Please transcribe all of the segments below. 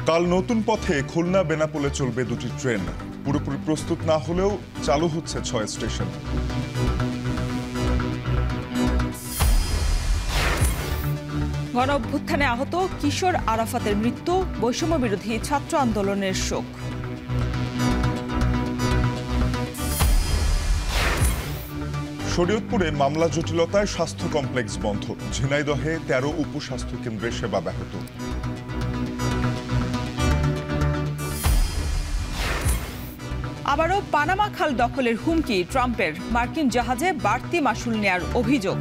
কাল নতুন পথে খুলনা বেনাপোলে চলবে দুটি ট্রেন। পুরোপুরি প্রস্তুত না হলেও চালু হচ্ছে ৬ স্টেশন। গণ অভ্যুত্থানে আহত কিশোর আরাফাতের মৃত্যু, বৈষম্য বিরোধী ছাত্র আন্দোলনের শোক। শরীয়তপুরে মামলা জটিলতায় স্বাস্থ্য কমপ্লেক্স বন্ধ। ঝিনাইদহে ১৩ উপস্বাস্থ্য কেন্দ্রে সেবা ব্যাহত। আবারও পানামা খাল দখলের হুমকি ট্রাম্পের, মার্কিন জাহাজে বাড়তি মাশুল নেয়ার অভিযোগ।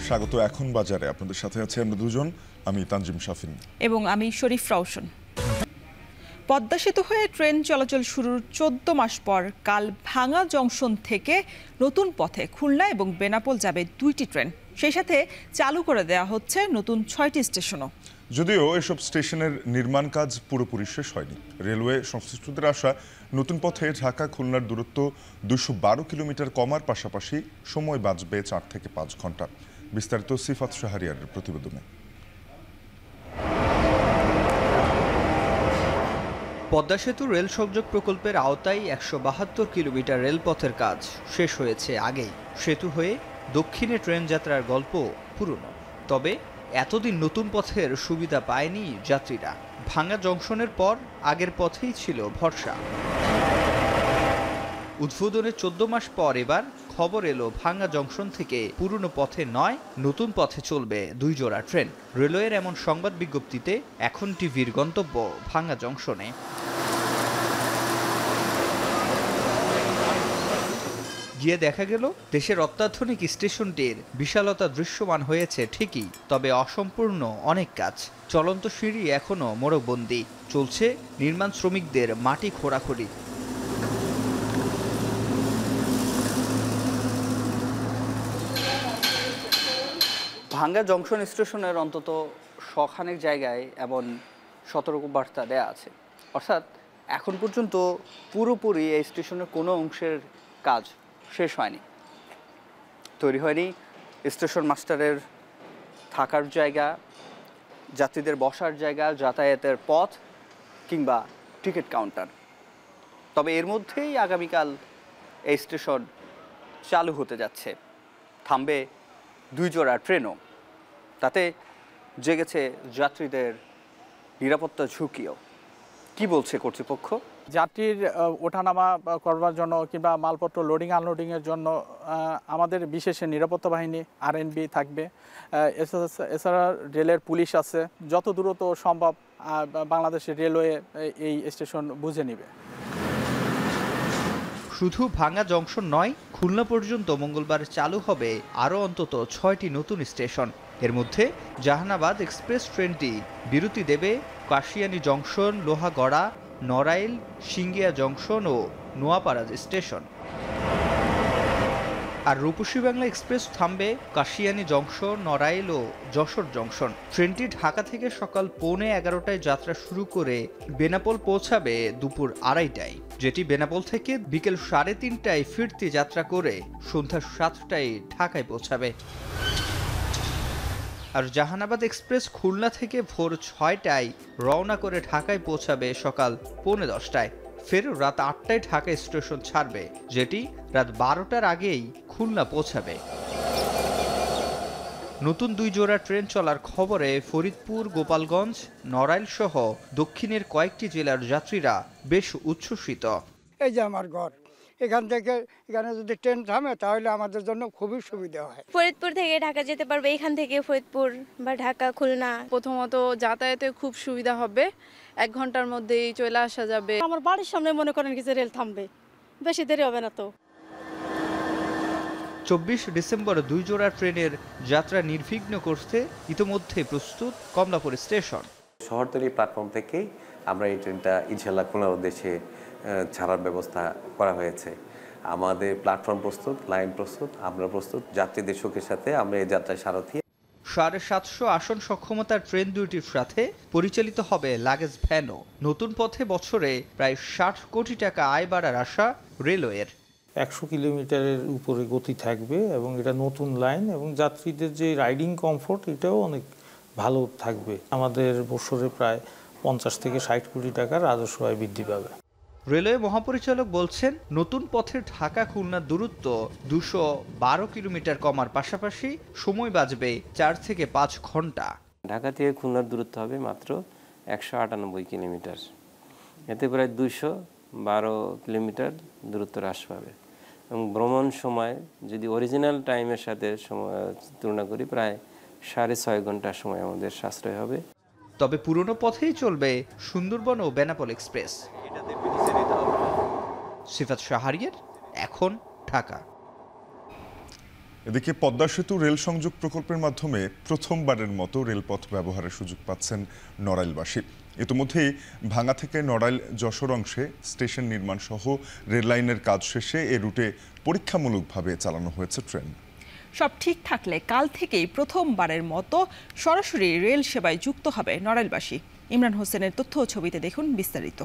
স্বাগত এখন বাজারে, আপনাদের সাথে আছে আমরা দুজন, আমি তানজিম শাফিন এবং আমি শরীফ রওশন। পদ্মা সেতু হয়ে ট্রেন চলাচল শুরুর ১৪ মাস পর কাল ভাঙা জংশন থেকে নতুন পথে খুলনা এবং বেনাপোল যাবে ২টি ট্রেন। সেই সাথে চালু করে দেওয়া হচ্ছে নতুন ৬টি স্টেশনও। যদিও এসব স্টেশনের নির্মাণ কাজ পুরোপুরি শেষ হয়নি। রেলওয়ে সংশ্লিষ্টদের আশা, নতুন পথে ঢাকা খুলনার দূরত্ব ২১২ কিলোমিটার কমার পাশাপাশি সময় বাঁচবে ৪ থেকে ৫ ঘন্টা। বিস্তারিত সিফাত শাহরিয়ারের প্রতিবেদনে। পদ্মা সেতু রেল সংযোগ প্রকল্পের আওতায় ১৭২ কিলোমিটার রেলপথের কাজ শেষ হয়েছে আগেই। সেতু হয়ে দক্ষিণে ট্রেন যাত্রার গল্প পুরনো, তবে এতদিন নতুন পথের সুবিধা পায়নি যাত্রীরা। ভাঙা জংশনের পর আগের পথেই ছিল ভরসা। উদ্বোধনের ১৪ মাস পর এবার খবর এলো ভাঙা জংশন থেকে পুরনো পথে নয়, নতুন পথে চলবে ২ জোড়া ট্রেন। রেলওয়ের এমন সংবাদ বিজ্ঞপ্তিতে এখন টিভির গন্তব্য ভাঙা জংশনে। গিয়ে দেখা গেল দেশের অত্যাধুনিক স্টেশনটির বিশালতা দৃশ্যমান হয়েছে ঠিকই, তবে অসম্পূর্ণ অনেক কাজ। চলন্ত সিঁড়ি এখনো মোড়কবন্দি, চলছে নির্মাণ শ্রমিকদের মাটি খোঁড়াখুড়ি। ভাঙ্গা জংশন স্টেশনের অন্তত শখানেক জায়গায় এমন সতর্কবার্তা দেয়া আছে, অর্থাৎ এখন পর্যন্ত পুরোপুরি এই স্টেশনের কোনো অংশের কাজ শেষ হয়নি, তৈরি হয়নি স্টেশন মাস্টারের থাকার জায়গা, যাত্রীদের বসার জায়গা, যাতায়াতের পথ কিংবা টিকিট কাউন্টার। তবে এর মধ্যেই আগামীকাল এই স্টেশন চালু হতে যাচ্ছে, থামবে ২ জোড়া ট্রেনও। তাতে জেগেছে যাত্রীদের নিরাপত্তা ঝুঁকিও। কি বলছে কর্তৃপক্ষ? যাত্রীর ওঠানামা করবার জন্য কিংবা মালপত্র লোডিং আনলোডিংয়ের জন্য আমাদের বিশেষ নিরাপত্তা বাহিনী RNB থাকবে। এছাড়া রেলের পুলিশ আছে। যত দ্রুত সম্ভব বাংলাদেশের রেলওয়ে এই স্টেশন বুঝে নেবে। শুধু ভাঙা জংশন নয়, খুলনা পর্যন্ত মঙ্গলবার চালু হবে আরও অন্তত ৬টি নতুন স্টেশন। এর মধ্যে জাহানাবাদ এক্সপ্রেস ট্রেনটি বিরতি দেবে কাশিয়ানী জংশন, লোহাগড়া, নড়াইল, সিঙ্গিয়া জংশন ও নোয়াপাড়া স্টেশন। আর রূপসী বাংলা এক্সপ্রেস থামবে কাশিয়ানী জংশন, নড়াইল ও যশোর জংশন। ট্রেনটি ঢাকা থেকে সকাল 11:15টায় যাত্রা শুরু করে বেনাপোল পৌঁছাবে দুপুর 2:30টায়, যেটি বেনাপোল থেকে বিকেল 3:30টায় ফিরতি যাত্রা করে সন্ধ্যা 7টায় ঢাকায় পৌঁছাবে। আর জাহানাবাদ এক্সপ্রেস খুলনা থেকে ভোর 6টায় রওনা করে ঢাকায় পৌঁছাবে সকাল 10:45টায়, ফের রাত 8টায় ঢাকা স্টেশন ছাড়বে, যেটি রাত 12টার আগেই খুলনা পৌঁছাবে। নতুন 2 জোড়া ট্রেন চলার খবরে ফরিদপুর, গোপালগঞ্জ, নড়াইল সহ দক্ষিণের কয়েকটি জেলার যাত্রীরা বেশ উচ্ছ্বসিত। এই যে আমার ঘর, এখান থেকে এখানে যদি ট্রেন থামে তাহলে আমাদের জন্য খুবই সুবিধা হয়। ফরিদপুর থেকে ঢাকা যেতে পারবে, এখান থেকে ফরিদপুর বা ঢাকা, খুলনা। প্রথমত যাতায়াতে খুব সুবিধা হবে, 1 ঘন্টার মধ্যেই চলে আসা যাবে। আমার বাড়ির সামনে মনে করেন কিছু রেল থামবে, বেশি দেরি হবে না তো। 24 ডিসেম্বর 2 জোড়া ট্রেনের যাত্রা নির্বিঘ্ন করতে ইতোমধ্যে প্রস্তুত কমলাপুর স্টেশন। শহরতলি প্ল্যাটফর্ম থেকেই আমরা এই ট্রেনটা ইনশাল্লাহ খুলনার উদ্দেশ্যে ছাড়ার ব্যবস্থা করা হয়েছে। আমাদের প্ল্যাটফর্ম প্রস্তুত, লাইন প্রস্তুত, আমরা প্রস্তুত, যাত্রীদের সুখের সাথে আমরা এই যাত্রায় সারথি। 750 আসন সক্ষমতার ট্রেন দুইটির সাথে পরিচালিত হবে লাগেজ ভ্যানও। নতুন পথে বছরে প্রায় 60 কোটি টাকা আয় বাড়ার আশা রেলওয়ের। 100 কিলোমিটারের উপরে গতি থাকবে এবং এটা নতুন লাইন এবং যাত্রীদের যে রাইডিং কমফোর্ট এটাও অনেক ভালো থাকবে। আমাদের বছরে প্রায় 50 থেকে 60 কোটি টাকার রাজস্ব আয় বৃদ্ধি পাবে। রেলওয়ে মহাপরিচালক বলছেন, নতুন পথের ঢাকা খুলনার দূরত্ব 212 কিলোমিটার কমার পাশাপাশি সময় বাঁচবে 4 থেকে 5 ঘন্টা। ঢাকা থেকে খুলনার দূরত্ব হবে মাত্র 198 কিলোমিটার, এতে প্রায় 212 কিলোমিটার দূরত্ব হ্রাস পাবে এবং ভ্রমণ সময় যদি অরিজিনাল টাইমের সাথে তুলনা করি প্রায় 6.5 ঘন্টা সময় আমাদের সাশ্রয় হবে। তবে পুরনো পথেই চলবে সুন্দরবন ও বেনাপোল এক্সপ্রেস। সিফাত শাহরিয়ার, এখন ঢাকা। এদিকে পদ্মা সেতু রেল সংযোগ প্রকল্পের মাধ্যমে প্রথমবারের মতো রেলপথ ব্যবহারের সুযোগ পাচ্ছেন নড়াইলবাসী। ইতিমধ্যেই ভাঙ্গা থেকে নড়াইল যশোর অংশে স্টেশন নির্মাণ সহ রেল লাইনের কাজ শেষে এ রুটে পরীক্ষামূলকভাবে চালানো হয়েছে ট্রেন। সব ঠিক থাকলে কাল থেকেই প্রথমবারের মতো সরাসরি রেল সেবায় যুক্ত হবে নড়াইলবাসী। ইমরান হোসেনের তথ্য ও ছবিতে দেখুন বিস্তারিত।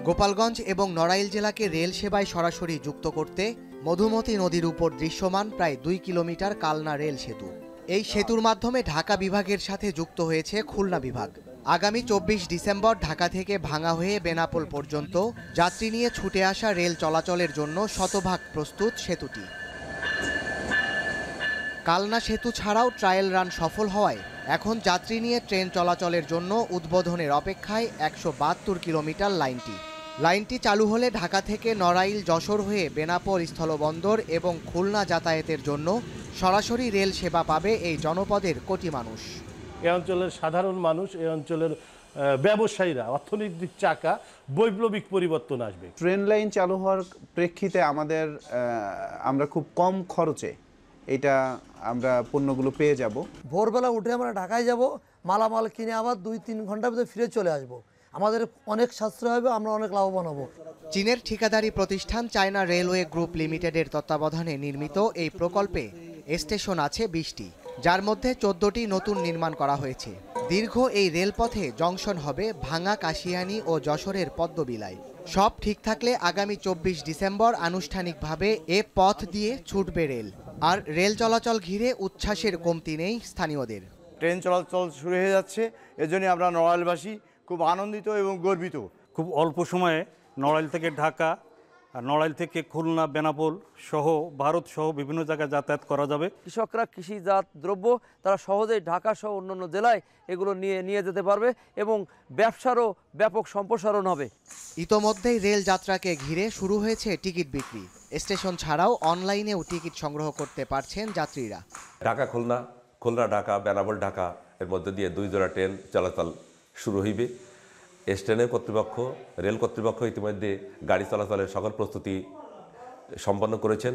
গোপালগঞ্জ এবং নড়াইল জেলাকে রেল সেবায় সরাসরি যুক্ত করতে মধুমতি নদীর উপর দৃশ্যমান প্রায় 2 কিলোমিটার কালনা রেল সেতু। এই সেতুর মাধ্যমে ঢাকা বিভাগের সাথে যুক্ত হয়েছে খুলনা বিভাগ। আগামী 24 ডিসেম্বর ঢাকা থেকে ভাঙ্গা হয়ে বেনাপোল পর্যন্ত যাত্রী নিয়ে ছুটে আসা রেল চলাচলের জন্য শতভাগ প্রস্তুত সেতুটি। কালনা সেতু ছাড়াও ট্রায়াল রান সফল হওয়ায় এখন যাত্রী নিয়ে ট্রেন চলাচলের জন্য উদ্বোধনের অপেক্ষায় 172 কিলোমিটার লাইনটি চালু হলে ঢাকা থেকে নড়াইল যশোর হয়ে বেনাপোল স্থলবন্দর এবং খুলনা যাতায়াতের জন্য সরাসরি রেল সেবা পাবে এই জনপদের কোটি মানুষ। এই অঞ্চলের সাধারণ মানুষ, এই অঞ্চলের ব্যবসায়ীরা, অর্থনৈতিক চাকা বৈপ্লবিক পরিবর্তন আসবে। ট্রেন লাইন চালু হওয়ার প্রেক্ষিতে আমরা খুব কম খরচে এটা আমরা পণ্যগুলো পেয়ে যাব। ভোরবেলা উঠে আমরা ঢাকায় যাব, মালামাল কিনে আবার 2-3 ঘন্টার ভিতরে ফিরে চলে আসব। আমাদের অনেক সাশ্রয় হবে, আমরা অনেক লাভবান হব। চীনের ঠিকাদারি প্রতিষ্ঠান চায়না রেলওয়ে গ্রুপ লিমিটেডের তত্ত্বাবধানে নির্মিত এই প্রকল্পে স্টেশন আছে 20টি, যার মধ্যে 14টি নতুন নির্মাণ করা হয়েছে। দীর্ঘ এই রেলপথে জংশন হবে ভাঙ্গা, কাশিয়ানী ও যশোরের পদ্মবিলায়। সব ঠিক থাকলে আগামী 24 ডিসেম্বর আনুষ্ঠানিকভাবে এ পথ দিয়ে ছুটবে রেল। আর রেল চলাচল ঘিরে উচ্ছ্বাসের কমতি নেই স্থানীয়দের। ট্রেন চলাচল শুরু হয়ে যাচ্ছে, এজন্য আমরা নড়াইলবাসী খুব আনন্দিত এবং গর্বিত। খুব অল্প সময়ে নড়াইল থেকে ঢাকা আর নড়াইল থেকে খুলনা, বেনাপোল সহ ভারত সহ বিভিন্ন জায়গায় যাতায়াত করা যাবে। কৃষকরা কৃষিজাত দ্রব্য তারা সহজেই ঢাকা সহ অন্যান্য জেলায় এগুলো নিয়ে যেতে পারবে এবং ব্যবসারও ব্যাপক সম্প্রসারণ হবে। ইতোমধ্যেই রেল যাত্রাকে ঘিরে শুরু হয়েছে টিকিট বিক্রি। স্টেশন ছাড়াও অনলাইনেও টিকিট সংগ্রহ করতে পারছেন যাত্রীরা। ঢাকা খুলনা, খুলনা ঢাকা, বেনাপোল ঢাকা এর মধ্যে দিয়ে 2 জোড়া ট্রেন চলাচল শুরু হইবে। স্টেশনের কর্তৃপক্ষ, রেল কর্তৃপক্ষ ইতিমধ্যে গাড়ি চলাচলের সকল প্রস্তুতি সম্পন্ন করেছেন।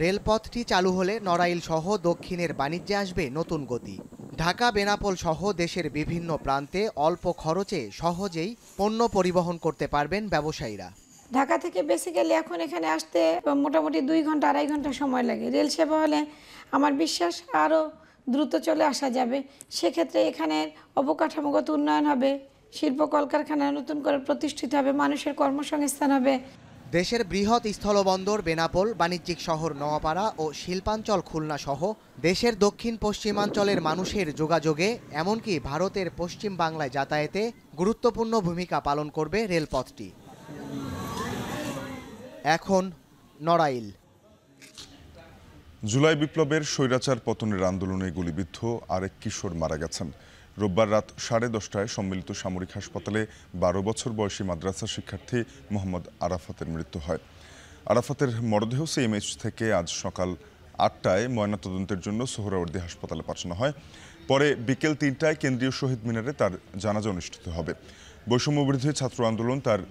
রেলপথটি চালু হলে নড়াইল সহ দক্ষিণের বাণিজ্যে আসবে নতুন গতি। ঢাকা, বেনাপোল সহ দেশের বিভিন্ন প্রান্তে অল্প খরচে সহজেই পণ্য পরিবহন করতে পারবেন ব্যবসায়ীরা। ঢাকা থেকে বেসিক্যালি এখন এখানে আসতে মোটামুটি 2 ঘন্টা 2.5 ঘন্টা সময় লাগে। রেল সেবা হলে আমার বিশ্বাস আরও দ্রুত চলে আসা যাবে। সেক্ষেত্রে এখানের অবকাঠামোগত উন্নয়ন হবে, শিল্প কলকারখানা নতুন করে প্রতিষ্ঠিত হবে, মানুষের কর্মসংস্থান হবে। দেশের বৃহৎ স্থলবন্দর বেনাপোল, বাণিজ্যিক শহর নোয়াপাড়া ও শিল্পাঞ্চল খুলনা সহ দেশের দক্ষিণ পশ্চিমাঞ্চলের মানুষের যোগাযোগে এমনকি ভারতের পশ্চিম বাংলায় যাতায়াতে গুরুত্বপূর্ণ ভূমিকা পালন করবে রেলপথটি। এখন নড়াইল। জুলাই বিপ্লবের স্বৈরাচার পতনের আন্দোলনে গুলিবিদ্ধ আরেক কিশোর মারা গেছেন। রোববার রাত 10:30টায় সম্মিলিত সামরিক হাসপাতালে 12 বছর বয়সী মাদ্রাসা শিক্ষার্থী মোহাম্মদ আরাফাতের মৃত্যু হয়। আরাফাতের মরদেহ সিএমএইচ থেকে আজ সকাল 8টায় ময়নাতদন্তের জন্য সোহরাওয়ার্দী হাসপাতালে পাঠানো হয়। পরে বিকেল 3টায় কেন্দ্রীয় শহীদ মিনারে তার জানাজা অনুষ্ঠিত হবে। বৈষম্যবিরোধী ছাত্র আন্দোলন তার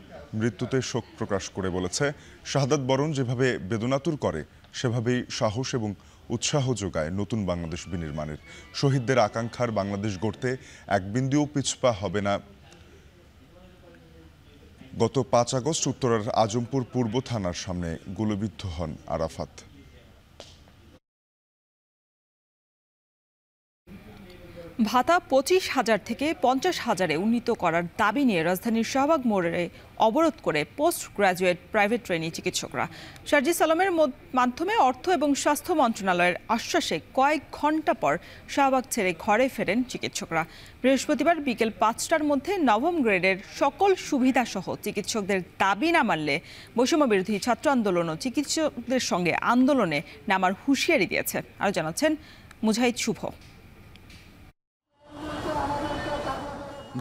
মৃত্যুতে শোক প্রকাশ করে বলেছে, শাহাদাত বরণ যেভাবে বেদনাতুর করে সেভাবেই সাহস এবং উৎসাহ যোগায় নতুন বাংলাদেশ বিনির্মাণের। শহীদদের আকাঙ্ক্ষার বাংলাদেশ গড়তে এক বিন্দুও পিছপা হবে না গত ৫ আগস্ট উত্তরার আজমপুর পূর্ব থানার সামনে গুলিবিদ্ধ হন আরাফাত। ভাতা ২৫,০০০ থেকে ৫০,০০০-এ উন্নীত করার দাবি নিয়ে রাজধানীর শাহবাগ মোড়ে অবরোধ করে পোস্ট গ্রাজুয়েট প্রাইভেট ট্রেনি চিকিৎসকরা। সার্জিস আলমের মাধ্যমে অর্থ এবং স্বাস্থ্য মন্ত্রণালয়ের আশ্বাসে কয়েক ঘণ্টা পর শাহবাগ ছেড়ে ঘরে ফেরেন চিকিৎসকরা। বৃহস্পতিবার বিকেল ৫টার মধ্যে নবম গ্রেডের সকল সুবিধাসহ চিকিৎসকদের দাবি না মানলে বৈষম্য বিরোধী ছাত্র আন্দোলন ও চিকিৎসকদের সঙ্গে আন্দোলনে নামার হুঁশিয়ারি দিয়েছে। আরও জানাচ্ছেন মুজাহিদ শুভ।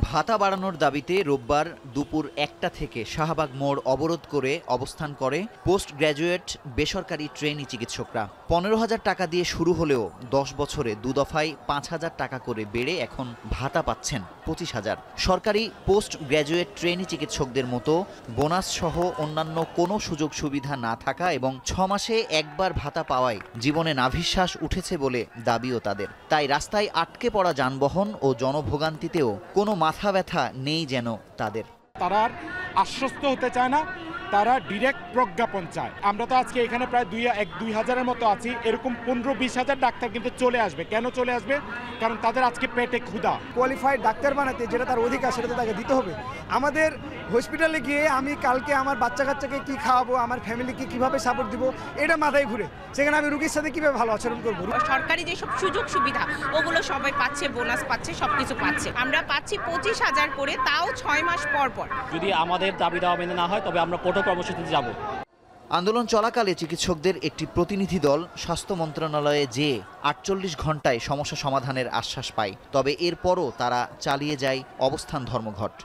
ভাতা বাড়ানোর দাবিতে রোববার দুপুর ১টা থেকে শাহবাগ মোড় অবরোধ করে অবস্থান করে পোস্ট গ্র্যাজুয়েট বেসরকারি ট্রেনি চিকিৎসকরা। ১৫,০০০ টাকা দিয়ে শুরু হলেও ১০ বছরে ২ দফায় ৫,০০০ টাকা করে বেড়ে এখন ভাতা পাচ্ছেন ২৫,০০০। সরকারি পোস্ট গ্র্যাজুয়েট ট্রেনি চিকিৎসকদের মতো বোনাস সহ অন্যান্য কোনো সুযোগ সুবিধা না থাকা এবং ৬ মাসে একবার ভাতা পাওয়ায় জীবনে নাভিশ্বাস উঠেছে বলে দাবিও তাদের। তাই রাস্তায় আটকে পড়া যানবাহন ও জনভোগান্তিতেও কোনো মাথা ব্যথা নেই যেন তাদের। তারা আর আশ্বস্ত হতে চায় না, তারা ডিরেক্ট প্রজ্ঞাপন চায়। আমরা তো আজকে এখানে প্রায় ২,০০০-২,০০০-এর মতো আছি, এরকম ১৫-২০,০০০ ডাক্তার কিন্তু চলে আসবে। কেন চলে আসবে? কারণ তাদের আজকে পেটে ক্ষুধা। কোয়ালিফাইড ডাক্তার বানাতে যেটা তার অধিকার সেটা তো তাকে দিতে হবে। আমাদের হসপিটালে গিয়ে আমি কালকে আমার বাচ্চা কাচ্চাকে কি খাওয়াবো, আমার ফ্যামিলিকে কিভাবে সাপোর্ট দিব, এটা মাথায় ঘুরে। সেখানে আমি রুগীর সাথে কিভাবে ভালো আচরণ করবো? সরকারি যেসব সুযোগ সুবিধা ওগুলো সবাই পাচ্ছে, বোনাস পাচ্ছে, সবকিছু পাচ্ছে। আমরা পাচ্ছি ২৫,০০০ করে, তাও ৬ মাস পর পর। যদি আমাদের দাবি দেওয়া মেনে না হয় তবে আমরা কঠোর কর্মসূচিতে যাব। আন্দোলন চলাকালে চিকিৎসকদের একটি প্রতিনিধি দল স্বাস্থ্য মন্ত্রণালয়ে যেয়ে ৪৮ ঘণ্টায় সমস্যা সমাধানের আশ্বাস পায়। তবে এরপরও তারা চালিয়ে যায় অবস্থান ধর্মঘট।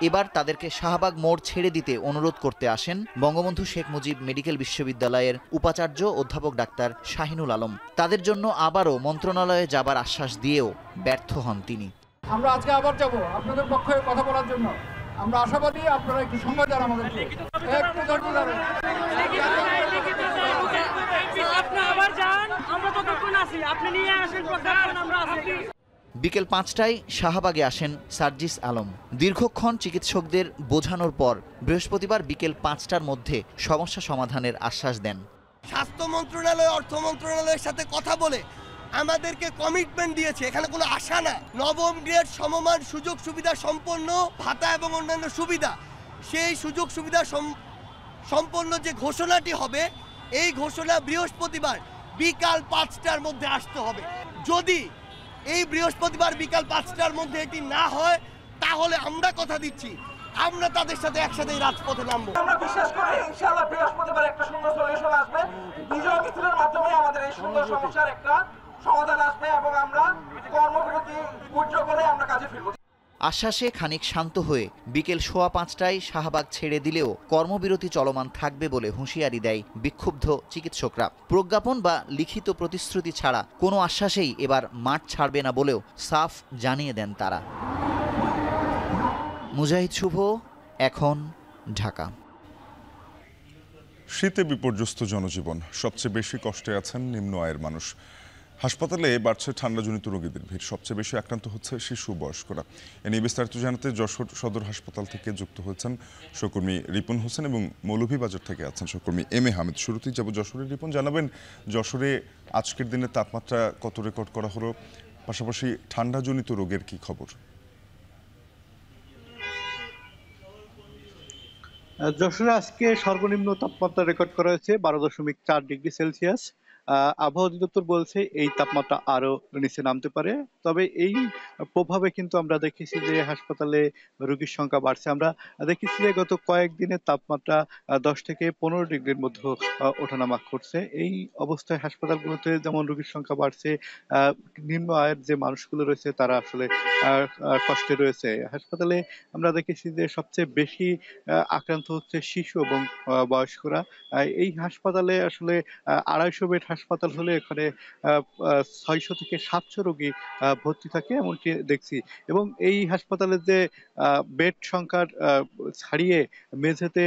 এবার তাদেরকে শাহবাগ মোড় ছেড়ে দিতে অনুরোধ করতে আসেন বঙ্গবন্ধু শেখ মুজিব মেডিকেল বিশ্ববিদ্যালয়ের উপাচার্য অধ্যাপক ডাক্তার শাহিনুল আলম। তাদের জন্য আবারও মন্ত্রণালয়ে যাবার আশ্বাস দিয়েও ব্যর্থ হন তিনি। আমরা আজকে আবার যাব আপনাদের পক্ষে কথা বলার জন্য। আমরা আশাবাদী আপনারা একটু সময় দেন আমাদেরকে। একটু ধৈর্য ধরেন। আপনি আবার যান, আমরা ততক্ষণ আছি, আপনি নিয়ে আসেন প্রজ্ঞাপন, আমরা আছি। বিকেল ৫টায় শাহবাগে আসেন সার্জিস আলম। দীর্ঘক্ষণ চিকিৎসকদের বোঝানোর পর বৃহস্পতিবার বিকেল ৫টার মধ্যে সমস্যা সমাধানের আশ্বাস দেন। স্বাস্থ্য মন্ত্রণালয় অর্থ মন্ত্রণালয়ের সাথে কথা বলে আমাদেরকে কমিটমেন্ট দিয়েছে, এখানে কোনো আশা না। নবম গ্রেড সমমান সুযোগ সুবিধা সম্পন্ন ভাতা এবং অন্যান্য সুবিধা, সেই সুযোগ সুবিধা সম্পন্ন যে ঘোষণাটি হবে, এই ঘোষণা বৃহস্পতিবার বিকাল ৫টার মধ্যে আসতে হবে। যদি এই বৃহস্পতিবার বিকাল ৫টার মধ্যে এটি না হয়, তাহলে আমরা কথা দিচ্ছি আমরা তাদের সাথে একসাথে রাজপথে নামবো। আমরা বিশ্বাস করি ইনশাআল্লাহ বৃহস্পতিবার একটা সুন্দর সলিউশন আসবে। বিজয় মিছিলের মাধ্যমে আমাদের এই সুন্দর সমস্যার একটা সমাধান আসবে এবং আমরা কর্মবিরতি উচ্চ করে আমরা কাজে ফিরব। আশ্বাসে খানিক শান্ত হয়ে বিকেল ৫:১৫টায় শাহবাগ ছেড়ে দিলেও কর্মবিরতি চলমান থাকবে বলে হুঁশিয়ারি দেয় বিক্ষুব্ধ চিকিৎসকরা। প্রজ্ঞাপন বা লিখিত প্রতিশ্রুতি ছাড়া কোনো আশ্বাসেই এবার মাঠ ছাড়বে না বলেও সাফ জানিয়ে দেন তারা। মুজাহিদ শুভ, এখন, ঢাকা। শীতে বিপর্যস্ত জনজীবন, সবচেয়ে বেশি কষ্টে আছেন নিম্ন আয়ের মানুষ। হাসপাতালে বাড়ছে ঠান্ডাজনিত রোগীদের ভিড়, সবচেয়ে বেশি আক্রান্ত হচ্ছে শিশু বয়স্করা। এ নিয়ে বিস্তারিত জানাতে যশোর সদর হাসপাতাল থেকে যুক্ত হয়েছেন সহকর্মী রিপন হোসেন এবং মৌলভীবাজার থেকে আছেন সহকর্মী এম এ হামিদ। শুরুতেই যাব যশোরে। রিপন, জানাবেন যশোরে আজকের দিনে তাপমাত্রা কত রেকর্ড করা হলো, পাশাপাশি ঠান্ডাজনিত রোগের কি খবর? যশোরে আজকে সর্বনিম্ন তাপমাত্রা রেকর্ড করা হয়েছে 12.4 ডিগ্রি সেলসিয়াস। আবহাওয়া অধিদপ্তর বলছে এই তাপমাত্রা আরো নিচে নামতে পারে। তবে এই প্রভাবে কিন্তু আমরা দেখেছি যে হাসপাতালে রোগীর সংখ্যা বাড়ছে। আমরা দেখেছি যে গত কয়েকদিনের তাপমাত্রা 10 থেকে 15 ডিগ্রির মধ্যে ওঠানামা করছে। এই অবস্থায় হাসপাতালগুলোতে যেমন রোগীর সংখ্যা বাড়ছে, নিম্ন আয়ের যে মানুষগুলো রয়েছে তারা আসলে কষ্টে রয়েছে। হাসপাতালে আমরা দেখেছি যে সবচেয়ে বেশি আক্রান্ত হচ্ছে শিশু এবং বয়স্করা। এই হাসপাতালে আসলে 250 বেড হাসপাতাল হলে এখানে 600 থেকে 700 রোগী ভর্তি থাকে এমনকি দেখছি। এবং এই হাসপাতালের যে বেড সংখ্যার ছাড়িয়ে মেঝেতে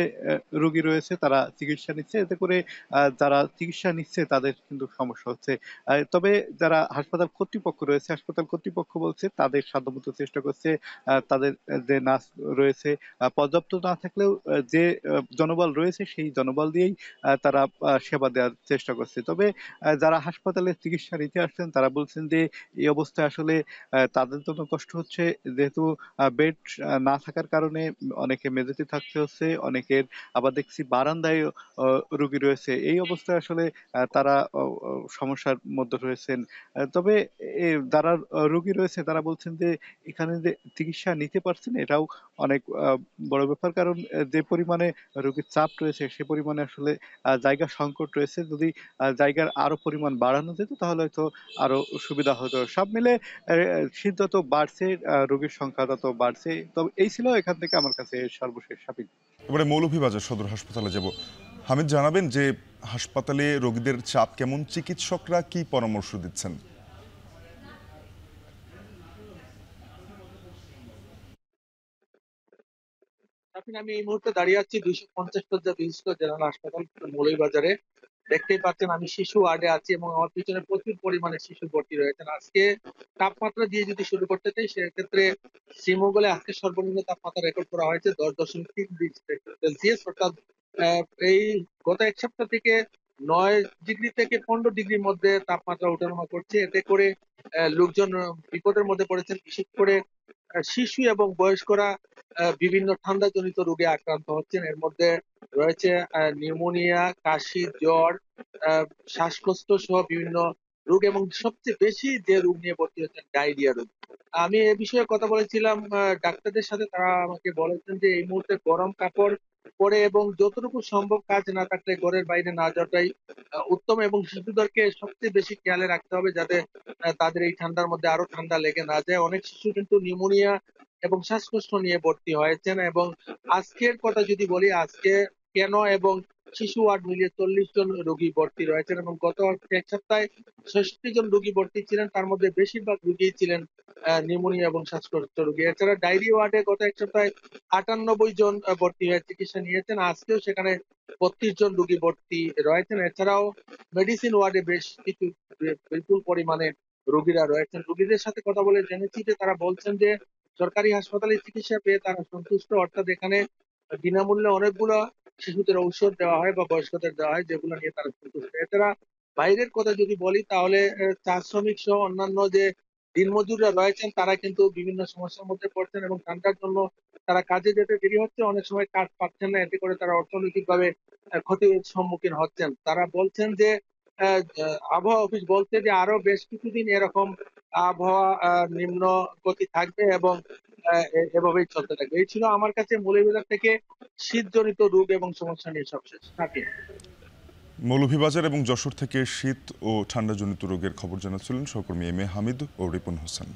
রোগী রয়েছে তারা চিকিৎসা নিচ্ছে, এতে করে যারা চিকিৎসা নিচ্ছে তাদের কিন্তু সমস্যা হচ্ছে। তবে যারা হাসপাতাল কর্তৃপক্ষ রয়েছে, হাসপাতাল কর্তৃপক্ষ বলছে তাদের সাথে সাধ্যমতো চেষ্টা করছে তাদের যে নার্স রয়েছে পর্যাপ্ত না থাকলেও যে জনবল রয়েছে সেই জনবল দিয়েই তারা সেবা দেওয়ার চেষ্টা করছে। তবে যারা হাসপাতালে চিকিৎসা নিতে আসছেন তারা বলছেন যে এই অবস্থায় আসলে তাদের জন্য কষ্ট হচ্ছে, যেহেতু বেড না থাকার কারণে অনেকে মেঝেতে থাকতে হচ্ছে, অনেকের আবার দেখছি বারান্দায় রোগী রয়েছে। এই অবস্থায় আসলে তারা সমস্যার মধ্যে রয়েছেন। তবে যারা রোগী রয়েছে তারা বলছেন যে এখানে যে চিকিৎসা নিতে পারছেন এটাও অনেক বড় ব্যাপার, কারণ যে পরিমাণে রোগীর চাপ রয়েছে সে পরিমাণে আসলে জায়গা সংকট রয়েছে। যদি জায়গার আরো পরিমাণ বাড়ানো যেত তাহলে হয়তো আরো সুবিধা হতো। সব মিলে শীত যত বাড়ছে রোগীর সংখ্যা তত বাড়ছে। তবে এই ছিল এখান থেকে আমার কাছে সর্বশেষ সাপিক। এবারে মৌলভীবাজার সদর হাসপাতালে যাব। হামিদ, জানাবেন যে হাসপাতালে রোগীদের চাপ কেমন, চিকিৎসকরা কি পরামর্শ দিচ্ছেন? আমি এই মুহূর্তে দাঁড়িয়ে আছি 250 শয্যা বিশিষ্ট জেনারেল হাসপাতাল মৌলভীবাজারে। দেখতেই পাচ্ছেন আমি শিশু ওয়ার্ডে আছি এবং আমার পিছনে প্রচুর পরিমাণে শিশু ভর্তি রয়েছেন। আজকে তাপমাত্রা দিয়ে যদি শুরু করতে চাই সেক্ষেত্রে শ্রীমঙ্গলে আজকে সর্বনিম্ন তাপমাত্রা রেকর্ড করা হয়েছে 10.3 ডিগ্রি সেলসিয়াস, অর্থাৎ এই গত এক সপ্তাহ থেকে 9 ডিগ্রি থেকে 15 ডিগ্রির মধ্যে তাপমাত্রা ওঠানামা করছে। এতে করে লোকজন বিপদের মধ্যে পড়েছেন, বিশেষ করে শিশু এবং বয়স্করা বিভিন্ন ঠান্ডাজনিত রোগে আক্রান্ত হচ্ছেন। এর মধ্যে রয়েছে নিউমোনিয়া, কাশি, জ্বর, শ্বাসকষ্ট সহ বিভিন্ন রোগ এবং সবচেয়ে বেশি যে রোগ নিয়ে ভর্তি হচ্ছেন ডায়রিয়া রোগ। আমি এ বিষয়ে কথা বলেছিলাম ডাক্তারদের সাথে, তারা আমাকে বলেছেন যে এই মুহূর্তে গরম কাপড় পরে এবং যতটুকু সম্ভব কাজ না থাকলে ঘরের বাইরে না যাওয়াটাই উত্তম এবং শিশুদেরকে সবচেয়ে বেশি খেয়ালে রাখতে হবে যাতে তাদের এই ঠান্ডার মধ্যে আরো ঠান্ডা লেগে না যায়। অনেক শিশু কিন্তু নিউমোনিয়া এবং শ্বাসকষ্ট নিয়ে ভর্তি হয়েছেন এবং আজকের কথা যদি বলি, আজকে কেন এবং শিশু ওয়ার্ড মিলিয়ে 40 জন রোগী ভর্তি রয়েছেন এবং গত এক সপ্তাহে 66 জন রোগী ভর্তি ছিলেন, তার মধ্যে বেশিরভাগ রোগী ছিলেন নিউমোনিয়া এবং শ্বাসকষ্ট রোগী। এছাড়া ডায়রিয়া ওয়ার্ডে গত এক সপ্তাহে 98 জন ভর্তি হয়ে চিকিৎসা নিয়েছেন, আজকেও সেখানে 32 জন রোগী ভর্তি রয়েছেন। এছাড়াও মেডিসিন ওয়ার্ডে বেশ কিছু বিপুল পরিমাণে রোগীরা রয়েছেন। রোগীদের সাথে কথা বলে জেনেছি যে তারা বলছেন যে সরকারি হাসপাতালে চিকিৎসা পেয়ে তারা সন্তুষ্ট, অর্থাৎ এখানে বিনামূল্যে অনেকগুলো শিশুদের ঔষধ দেওয়া হয় বা বয়স্কদের দেওয়া হয় যেগুলো নিয়ে তারা সন্তুষ্ট। এছাড়া বাইরের কথা যদি বলি তাহলে চা শ্রমিক সহ অন্যান্য যে দিনমজুররা রয়েছেন তারা কিন্তু বিভিন্ন সমস্যার মধ্যে পড়ছেন এবং ঠান্ডার জন্য তারা কাজে যেতে দেরি হচ্ছে, অনেক সময় কাজ পাচ্ছেন না, এতে করে তারা অর্থনৈতিকভাবে ক্ষতির সম্মুখীন হচ্ছেন। তারা বলছেন যে আবহাওয়া অফিস বলছে যে আরো বেশ কিছুদিন এরকম আবহাওয়া নিম্ন গতি থাকবে এবং এভাবেই চলতে থাকবে। এই ছিল আমার কাছে মৌলভীবাজার থেকে শীতজনিত রোগ এবং সমস্যা নিয়ে সবশেষ। মৌলভীবাজার এবং যশোর থেকে শীত ও ঠান্ডাজনিত রোগের খবর জানাচ্ছিলেন সহকর্মী এম এ হামিদ ও রিপন হোসেন।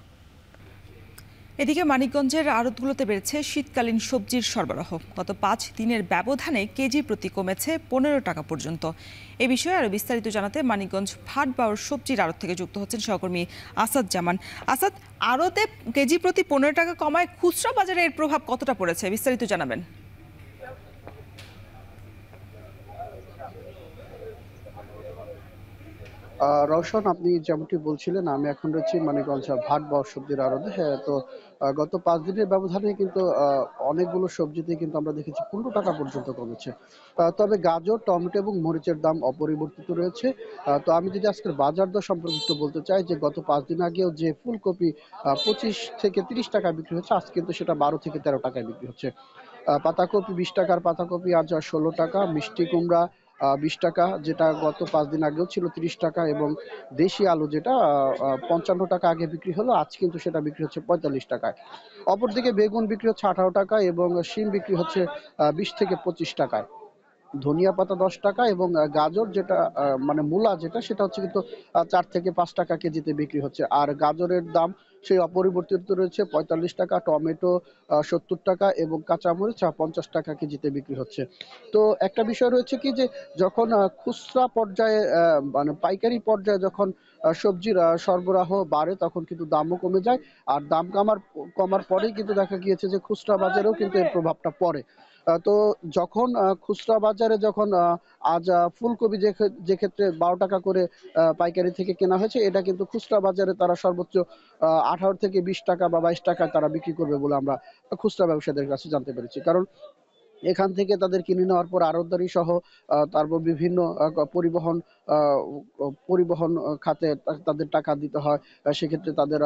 এদিকে মানিকগঞ্জের আড়তগুলোতে বেড়েছে শীতকালীন সবজির সরবরাহ। গত 5 দিনের ব্যবধানে কেজি প্রতি কমেছে 15 টাকা পর্যন্ত। এ বিষয়ে আরো বিস্তারিত জানাতে মানিকগঞ্জ ভাটবাউর সবজির আড়ত থেকে যুক্ত হচ্ছেন সহকর্মী আসাদ জামান। আসাদ, আড়তে কেজি প্রতি 15 টাকা কমায় খুচরা বাজারে এর প্রভাব কতটা পড়েছে, বিস্তারিত জানাবেন। রওশন, আপনি যেমনটি বলছিলেন, আমি এখন রয়েছি মানিকগঞ্জ ভাটবাউর সবজির আড়তে। হ্যাঁ, তো গত 5 দিনের ব্যবধানে কিন্তু অনেকগুলো সবজিতে কিন্তু আমরা দেখেছি 15 টাকা পর্যন্ত কমেছে। তবে গাজর, টমেটো এবং মরিচের দাম অপরিবর্তিত রয়েছে। তো আমি যদি আজকের বাজার দর সম্পর্কে একটু বলতে চাই যে গত 5 দিন আগেও যে ফুলকপি 25 থেকে 30 টাকায় বিক্রি হচ্ছে, আজ কিন্তু সেটা 12 থেকে 13 টাকায় বিক্রি হচ্ছে। পাতাকপি 20 টাকার পাতাকপি আজ 16 টাকা, মিষ্টি কুমড়া 20 টাকা, যেটা গত 5 দিন আগেও ছিল 30 টাকা, এবং দেশি আলু যেটা 55 টাকা আগে বিক্রি হলো, আজ কিন্তু সেটা বিক্রি হচ্ছে 45 টাকায়। অপরদিকে বেগুন বিক্রি হচ্ছে 18 টাকা এবং শিম বিক্রি হচ্ছে 20 থেকে 25 টাকায়। ধনিয়া পাতা 10 টাকা এবং গাজর যেটা মানে মূলা যেটা, সেটা হচ্ছে কিন্তু 4 থেকে 5 টাকা কেজিতে বিক্রি হচ্ছে। আর গাজরের দাম সেই অপরিবর্তিত রয়েছে 45 টাকা, টমেটো 70 টাকা এবং কাঁচামরিচ 50 টাকা কেজিতে বিক্রি হচ্ছে। তো একটা বিষয় রয়েছে কি, যে যখন খুচরা পর্যায়ে মানে পাইকারি পর্যায়ে যখন সবজির সরবরাহ বাড়ে তখন কিন্তু দামও কমে যায়, আর দাম কমার পরেই কিন্তু দেখা গিয়েছে যে খুচরা বাজারেও কিন্তু এর প্রভাবটা পড়ে। তো যখন খুচরা বাজারে যখন আজ ফুলকপি যে ক্ষেত্রে 12 টাকা করে পাইকারি থেকে কেনা হয়েছে, এটা কিন্তু খুচরা বাজারে তারা সর্বোচ্চ 18 থেকে 20 টাকা বা 22 টাকা তারা বিক্রি করবে বলে আমরা খুচরা ব্যবসায়ীদের কাছে জানতে পেরেছি। কারণ এখান থেকে তাদের কিনে নেওয়ার পর আড়তদারি সহ তারপর বিভিন্ন পরিবহন খাতে তাদের টাকা দিতে হয়। সেক্ষেত্রে তাদের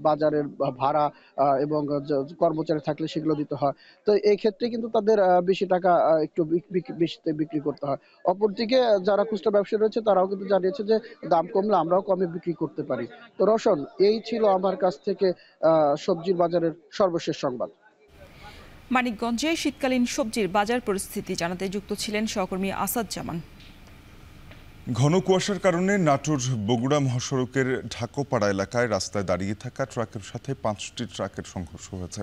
বাজারের ভাড়া এবং কর্মচারী থাকলে সেগুলো দিতে হয়। তো এই ক্ষেত্রে কিন্তু তাদের বেশি টাকা একটু বেশিতে বিক্রি করতে হয়। অপরদিকে যারা খুচরা ব্যবসায়ী রয়েছে তারাও কিন্তু জানিয়েছে যে দাম কমলে আমরাও কমে বিক্রি করতে পারি। তো রওশন, এই ছিল আমার কাছ থেকে সবজির বাজারের সর্বশেষ সংবাদ। মানিকগঞ্জে শীতকালীন সবজির বাজার পরিস্থিতি জানাতে যুক্ত ছিলেন সহকর্মী আসাদ জামান। ঘন কুয়াশার কারণে নাটোর বগুড়া মহাসড়কের ঢাকোপাড়া এলাকায় রাস্তায় দাঁড়িয়ে থাকা ট্রাকের সাথে 5টি ট্রাকের সংঘর্ষ হয়েছে।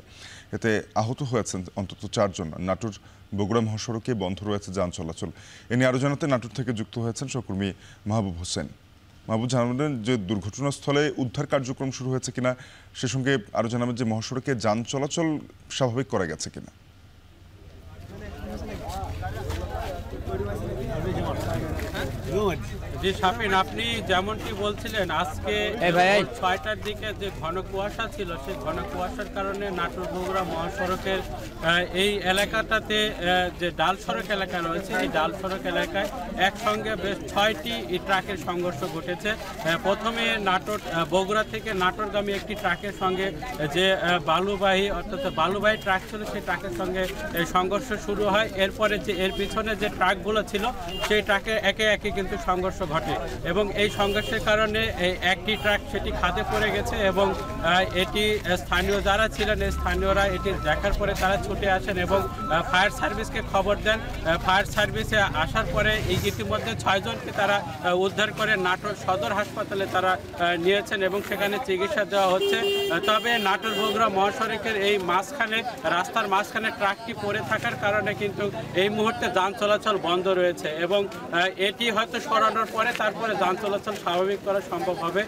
এতে আহত হয়েছেন অন্তত 4 জন। নাটোর বগুড়া মহাসড়কে বন্ধ রয়েছে যান চলাচল। এ নিয়ে আরো জানাতে নাটোর থেকে যুক্ত হয়েছেন সহকর্মী মাহবুব হোসেন। মাহবুব, জানাবেন যে দুর্ঘটনাস্থলে উদ্ধার কার্যক্রম শুরু হয়েছে কিনা, সে সঙ্গে আরো জানাবেন যে মহাসড়কে যান চলাচল স্বাভাবিক করা গেছে কিনা। জি শাফিন, আপনি যেমনটি বলছিলেন, আজকে 6টার দিকে যে ঘন কুয়াশা ছিল, সেই ঘন কুয়াশার কারণে নাটোর বগুড়া মহাসড়কের এই এলাকাটাতে যে ডাল সড়ক এলাকা রয়েছে, এই ডাল সড়ক এলাকায় একসঙ্গে বেশ 6টি ট্রাকের সংঘর্ষ ঘটেছে। প্রথমে নাটোর বগুড়া থেকে নাটোরগামী একটি ট্রাকের সঙ্গে যে বালুবাহী ট্রাক ছিল, সেই ট্রাকের সঙ্গে সংঘর্ষ শুরু হয়। এরপরে যে এর পিছনে যে ট্রাকগুলো ছিল, সেই ট্রাকে একে একে কিন্তু সংঘর্ষ ঘটে এবং এই সংঘর্ষের কারণে এই একটি ট্রাক সেটি খাদে পড়ে গেছে এবং এটি স্থানীয় যারা ছিলেন, এই স্থানীয়রা এটি দেখার পরে তারা ছুটে আসেন এবং ফায়ার সার্ভিসকে খবর দেন। ফায়ার সার্ভিসে আসার পরে এই ইতিমধ্যে 6 জনকে তারা উদ্ধার করে নাটোর সদর হাসপাতালে তারা নিয়েছেন এবং সেখানে চিকিৎসা দেওয়া হচ্ছে। তবে নাটোর বগুড়া মহাসড়কের এই রাস্তার মাঝখানে ট্রাকটি পড়ে থাকার কারণে কিন্তু এই মুহূর্তে যান চলাচল বন্ধ রয়েছে এবং এটি হয়তো সরানোর পরে তারপরে যান চলাচল স্বাভাবিক করা সম্ভব হবে।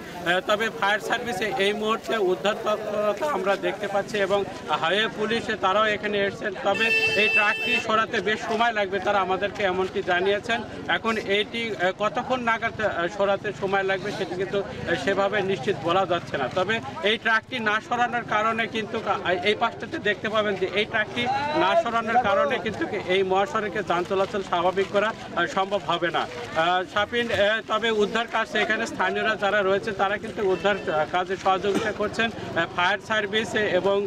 তবে ফায়ার সার্ভিসে এই মুহূর্তে উদ্ধার তৎপরতা আমরা দেখতে পাচ্ছি এবং হাইওয়ে পুলিশে তারাও এখানে এসেছেন। তবে এই ট্রাকটি সরাতে বেশ সময় লাগবে, তারা আমাদেরকে এমনটি জানিয়েছেন। এখন এইটি কতক্ষণ নাগাদ সরাতে সময় লাগবে সেটি কিন্তু সেভাবে নিশ্চিত বলা যাচ্ছে না। তবে এই ট্রাকটি না সরানোর কারণে কিন্তু এই পাশটাতে দেখতে পাবেন যে এই ট্রাকটি না সরানোর কারণে কিন্তু এই মহাসড়কে যান চলাচল স্বাভাবিক করা সম্ভব হবে না। শাফিন, তবে উদ্ধার কাজ এখানে স্থানীয়রা যারা রয়েছে তারা কিন্তু উদ্ধার কাজে সহযোগিতা করছেন। ফায়ার সার্ভিস এবং